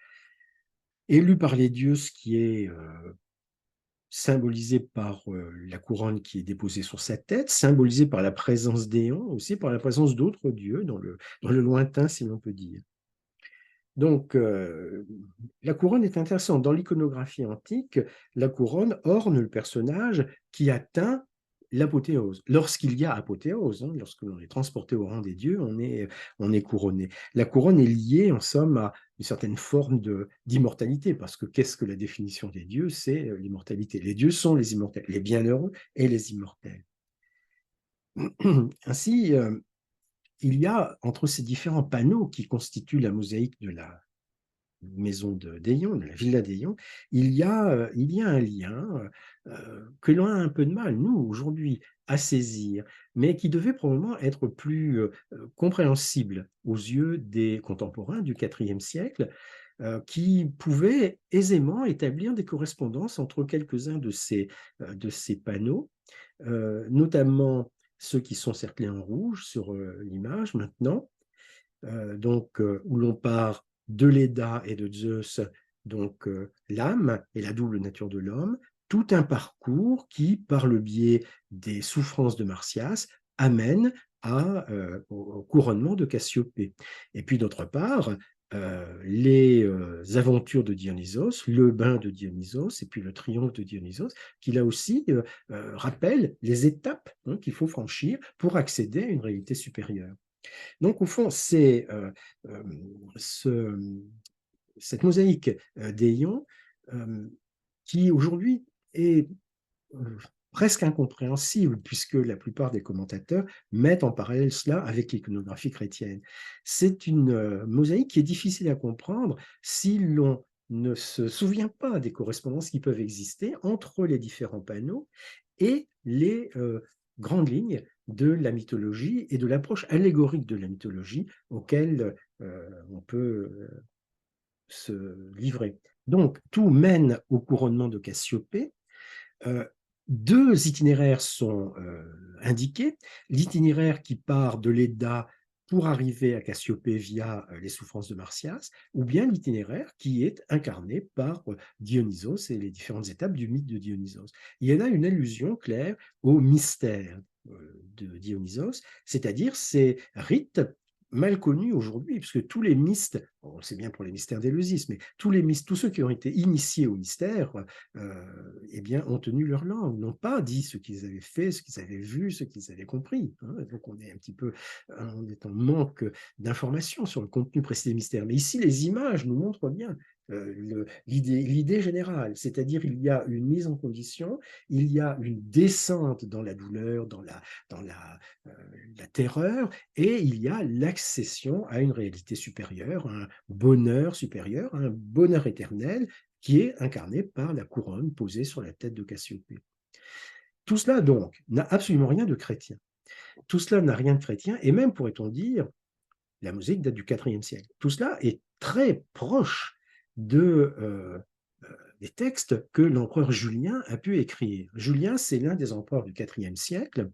ce qui est symbolisé par la couronne qui est déposée sur sa tête, symbolisé par la présence d'Éon, aussi par la présence d'autres dieux dans le lointain, si l'on peut dire. Donc, la couronne est intéressante. Dans l'iconographie antique, la couronne orne le personnage qui atteint l'apothéose. Lorsqu'il y a apothéose, lorsque l'on est transporté au rang des dieux, on est couronné. La couronne est liée, en somme, à une certaine forme d'immortalité, parce que qu'est-ce que la définition des dieux? C'est l'immortalité. Les dieux sont les immortels, les bienheureux et les immortels. Ainsi, il y a entre ces différents panneaux qui constituent la mosaïque de la maison d'Ayon, de la villa d'Ayon, il y a un lien que l'on a un peu de mal, nous, aujourd'hui, à saisir, mais qui devait probablement être plus compréhensible aux yeux des contemporains du IVe siècle, qui pouvaient aisément établir des correspondances entre quelques-uns de ces panneaux, notamment ceux qui sont cerclés en rouge sur l'image maintenant, où l'on part de Léda et de Zeus donc l'âme et la double nature de l'homme, tout un parcours qui, par le biais des souffrances de Marsyas, amène au couronnement de Cassiopée. Et puis d'autre part, les aventures de Dionysos, le bain de Dionysos et puis le triomphe de Dionysos, qui là aussi rappellent les étapes qu'il faut franchir pour accéder à une réalité supérieure. Donc au fond, c'est euh, ce, cette mosaïque d'Aion qui aujourd'hui est euh, presque incompréhensible, puisque la plupart des commentateurs mettent en parallèle cela avec l'iconographie chrétienne. C'est une mosaïque qui est difficile à comprendre si l'on ne se souvient pas des correspondances qui peuvent exister entre les différents panneaux et les grandes lignes de la mythologie et de l'approche allégorique de la mythologie auquel on peut se livrer. Donc, tout mène au couronnement de Cassiopée. Euh, Deux itinéraires sont indiqués. L'itinéraire qui part de l'Eda pour arriver à Cassiopée via les souffrances de Marsyas, ou bien l'itinéraire qui est incarné par Dionysos et les différentes étapes du mythe de Dionysos. Il y en a une allusion claire au mystère de Dionysos, c'est-à-dire ces rites mal connus aujourd'hui, puisque tous les mystes, on le sait bien pour les mystères d'Éleusis, mais tous les mystes, tous ceux qui ont été initiés au mystère, eh bien, ont tenu leur langue, n'ont pas dit ce qu'ils avaient fait, ce qu'ils avaient vu, ce qu'ils avaient compris. Donc on est un petit peu, on est en manque d'informations sur le contenu précis des mystères. Mais ici, les images nous montrent bien l'idée générale, c'est-à-dire il y a une mise en condition, il y a une descente dans la douleur, dans la terreur, et il y a l'accession à une réalité supérieure, un bonheur supérieur, un bonheur éternel qui est incarné par la couronne posée sur la tête de Cassiopée. Tout cela, donc, n'a absolument rien de chrétien. Tout cela n'a rien de chrétien, et même, pourrait-on dire, la mosaïque date du IVe siècle. Tout cela est très proche des textes que l'empereur Julien a pu écrire. Julien, c'est l'un des empereurs du IVe siècle,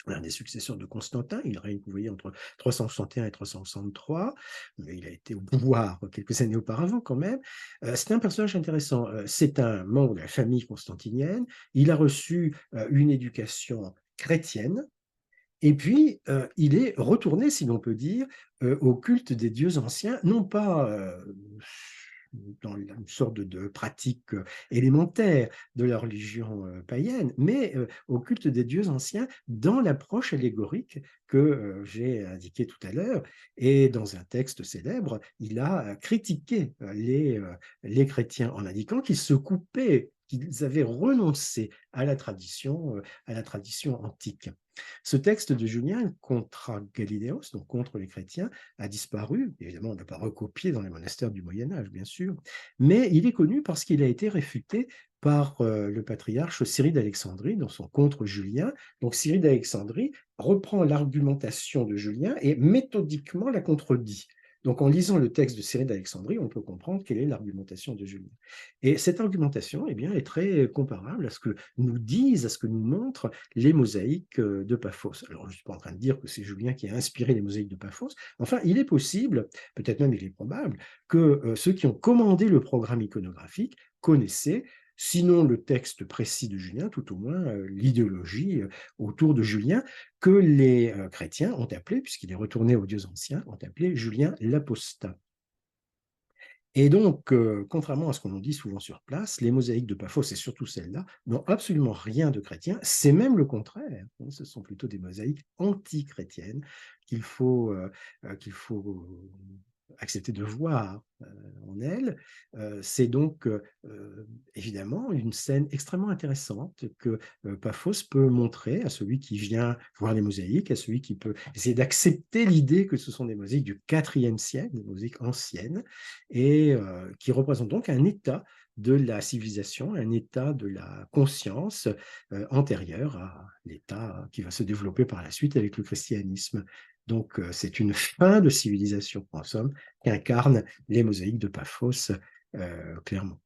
l'un des successeurs de Constantin. Il règne, vous voyez, entre 361 et 363. Il a été au pouvoir quelques années auparavant quand même. C'est un personnage intéressant. C'est un membre de la famille constantinienne. Il a reçu une éducation chrétienne. Et puis, il est retourné, si l'on peut dire, au culte des dieux anciens, non pas dans une sorte de pratique élémentaire de la religion païenne, mais au culte des dieux anciens dans l'approche allégorique que j'ai indiquée tout à l'heure. Et dans un texte célèbre, il a critiqué les chrétiens en indiquant qu'ils se coupaient, qu'ils avaient renoncé à la tradition antique. Ce texte de Julien contre Galiléos, donc contre les chrétiens, a disparu. Évidemment, on ne l'a pas recopié dans les monastères du Moyen-Âge, bien sûr, mais il est connu parce qu'il a été réfuté par le patriarche Cyril d'Alexandrie dans son contre Julien. Donc Cyril d'Alexandrie reprend l'argumentation de Julien et méthodiquement la contredit. Donc en lisant le texte de Cyril d'Alexandrie, on peut comprendre quelle est l'argumentation de Julien. Et cette argumentation eh bien, est très comparable à ce que nous disent, à ce que nous montrent les mosaïques de Paphos. Alors, je ne suis pas en train de dire que c'est Julien qui a inspiré les mosaïques de Paphos. Enfin, il est possible, peut-être même il est probable, que ceux qui ont commandé le programme iconographique connaissaient, sinon le texte précis de Julien, tout au moins l'idéologie autour de Julien, que les chrétiens ont appelé, puisqu'il est retourné aux dieux anciens, ont appelé Julien l'apostat. Et donc, contrairement à ce qu'on nous dit souvent sur place, les mosaïques de Paphos, et surtout celles-là, n'ont absolument rien de chrétien. C'est même le contraire. Ce sont plutôt des mosaïques anti-chrétiennes qu'il faut accepter de voir en elles. C'est donc évidemment une scène extrêmement intéressante que Paphos peut montrer à celui qui vient voir les mosaïques, à celui qui peut essayer d'accepter l'idée que ce sont des mosaïques du IVe siècle, des mosaïques anciennes, et qui représente donc un état de la civilisation, un état de la conscience antérieur à l'état qui va se développer par la suite avec le christianisme. Donc c'est une fin de civilisation, en somme, qu'incarnent les mosaïques de Paphos, clairement.